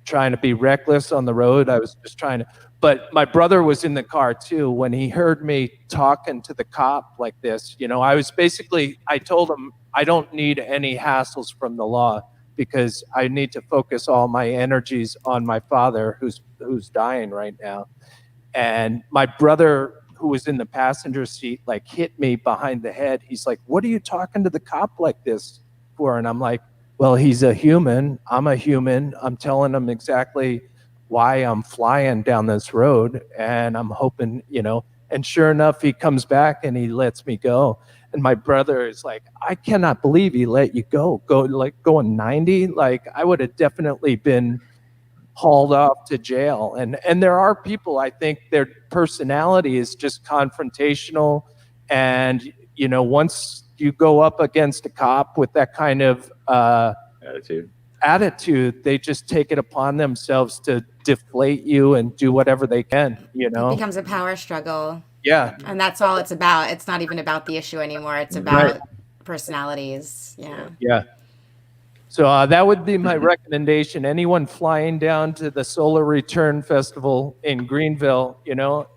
trying to be reckless on the road. I was just trying to, but my brother was in the car too. When he heard me talking to the cop like this, I told him, I don't need any hassles from the law, because I need to focus all my energies on my father who's dying right now. And my brother, who was in the passenger seat, like hit me behind the head. He's like, what are you talking to the cop like this for? And I'm like, well, he's a human. I'm a human. I'm telling him exactly why I'm flying down this road. And I'm hoping, and sure enough, he comes back and he lets me go. And my brother is like, I cannot believe he let you go like going 90. Like I would have definitely been hauled off to jail. And there are people, I think their personality is just confrontational. And, once you go up against a cop with that kind of attitude, they just take it upon themselves to deflate you and do whatever they can, It becomes a power struggle. Yeah. And that's all it's about. It's not even about the issue anymore. It's about personalities. Yeah. Yeah. So that would be my recommendation. Anyone flying down to the Solar Return Festival in Greenville,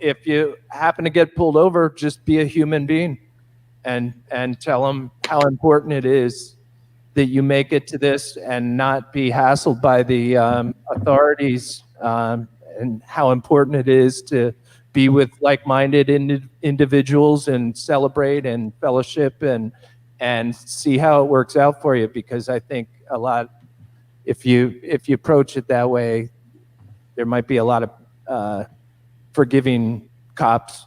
if you happen to get pulled over, just be a human being and tell them how important it is that you make it to this and not be hassled by the authorities, and how important it is to be with like-minded individuals and celebrate and fellowship and see how it works out for you. Because I think a lot, if you approach it that way, there might be a lot of forgiving cops.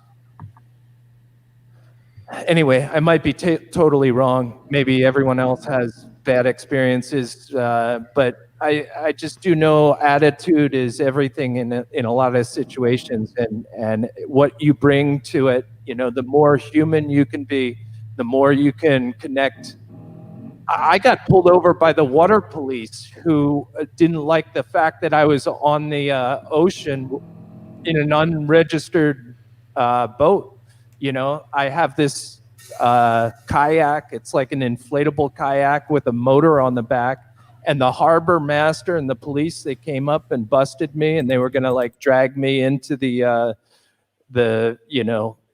Anyway, I might be totally wrong. Maybe everyone else has bad experiences, but I just do know attitude is everything in a lot of situations, and what you bring to it. The more human you can be, the more you can connect. I got pulled over by the water police, who didn't like the fact that I was on the ocean in an unregistered boat. I have this kayak. It's like an inflatable kayak with a motor on the back. And the harbor master and the police, they came up and busted me, and they were gonna like drag me into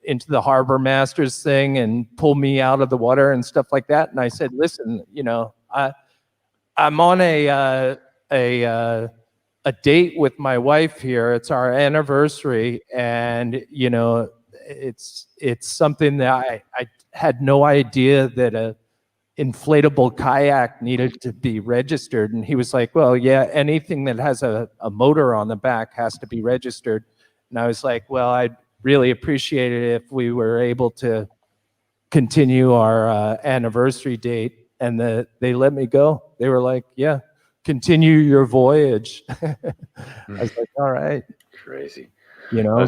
into the harbor master's thing and pull me out of the water and stuff like that. And I said, listen, I'm on a date with my wife here. It's our anniversary, and it's something that I had no idea that a inflatable kayak needed to be registered. And he was like, well, yeah, anything that has a motor on the back has to be registered. And I was like, well, I'd really appreciate it if we were able to continue our anniversary date. and they let me go. They were like, yeah, continue your voyage. I was like, all right. Crazy. You know,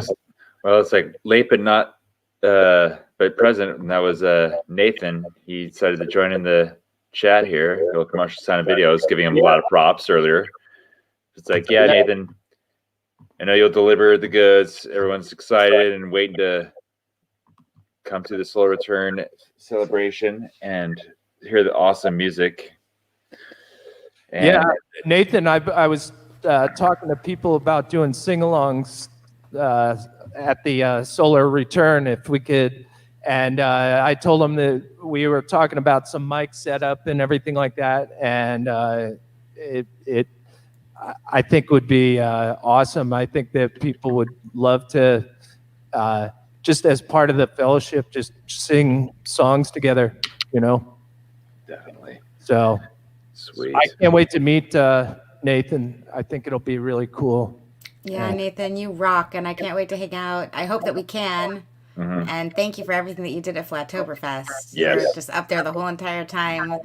Well, it's like late but not but present, and that was Nathan. He decided to join in the chat here. Little commercial sign of videos, giving him a lot of props earlier. It's like, yeah, Nathan, I know you'll deliver the goods. Everyone's excited and waiting to come to the Solar Return celebration and hear the awesome music. And yeah, Nathan, I was talking to people about doing sing-alongs at the Solar Return if we could, and I told them that we were talking about some mic setup and everything like that, and I think would be awesome. I think that people would love to just as part of the fellowship, just sing songs together, you know. definitely. So Sweet. I can't wait to meet Nathan. I think it'll be really cool. Yeah, Nathan, you rock, and I can't wait to hang out. I hope that we can. And thank you for everything that you did at Flattoberfest. You Yes. were just up there the whole entire time,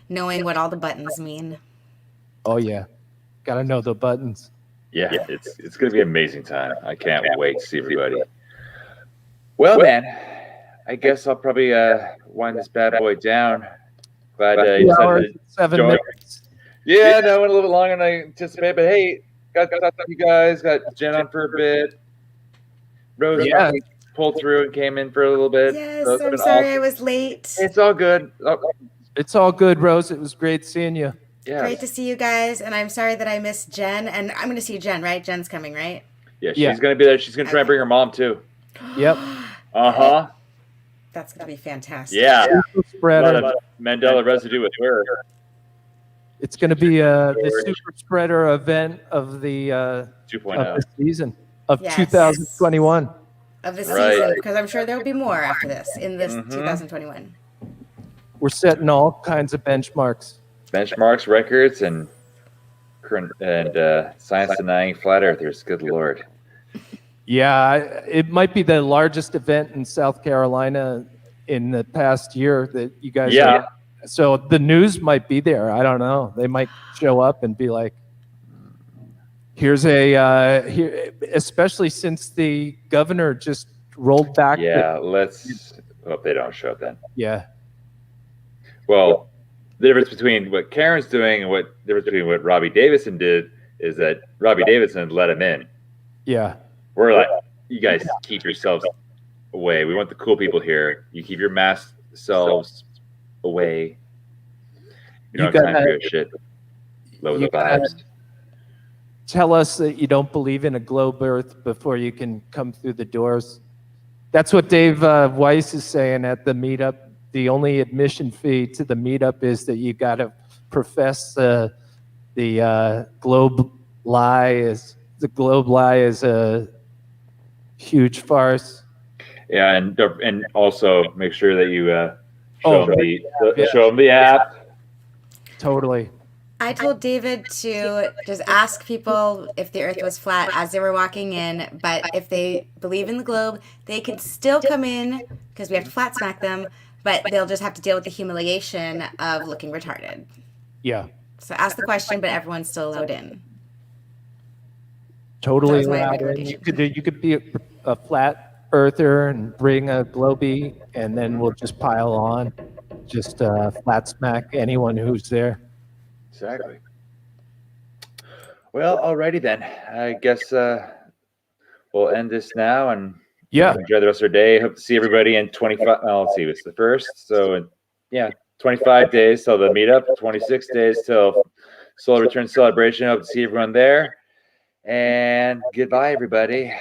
knowing what all the buttons mean. Oh yeah, gotta know the buttons. Yeah, it's gonna be an amazing time. I can't wait to see everybody. Well, man, I guess I'll probably wind this bad boy down. Glad you 2 hours, decided to 7 join. minutes. Yeah, no, went a little bit longer than I anticipated, but hey, got you guys, got Jen on for a bit. Rose pulled through and came in for a little bit. Yes, So it's I'm been sorry awesome. I was late. It's all good. It's all good, Rose. It was great seeing you. Yeah. Great to see you guys, and I'm sorry that I missed Jen. And I'm going to see Jen, right? Jen's coming, right? Yeah, she's gonna be there. She's gonna try and bring her mom too. Yep. Uh-huh. That's going to be fantastic. Yeah. A lot Spreader. of Mandela residue with her. It's going to be the super spreader event of the 2.0. of the season of Yes. 2021. Of the Right. season, because I'm sure there will be more after this in this 2021. We're setting all kinds of benchmarks. Benchmarks, records, and science denying flat earthers. Good Lord. Yeah, it might be the largest event in South Carolina in the past year that you guys. Yeah. So the news might be there. I don't know. They might show up and be like, "Here's here," especially since the governor just rolled back. Yeah, let's hope they don't show up then. Yeah. Well, the difference between what Karen's doing and what Robbie Davison did is that Robbie Davison let him in. Yeah. We're like, you guys keep yourselves away. We want the cool people here. You keep your masked selves away. You don't have time for your shit. Lower the vibes. Tell us that you don't believe in a globe Earth before you can come through the doors. That's what Dave Weiss is saying at the meetup. The only admission fee to the meetup is that you got to profess the globe lie is a huge farce. Yeah, and also make sure that you show them the app. Totally. I told David to just ask people if the earth was flat as they were walking in, but if they believe in the globe, they could still come in because we have to flat smack them, but they'll just have to deal with the humiliation of looking retarded. Yeah. So ask the question, but everyone's still allowed in. Totally That was my allowed in. recommendation. You could be a flat earther and bring a globie, and then we'll just pile on, just flat smack anyone who's there. Exactly. Well, alrighty then. I guess we'll end this now and enjoy the rest of our day. Hope to see everybody in 25. Oh, let's see, it's the first. So 25 days till the meetup, 26 days till Solar Return celebration. Hope to see everyone there. And goodbye, everybody.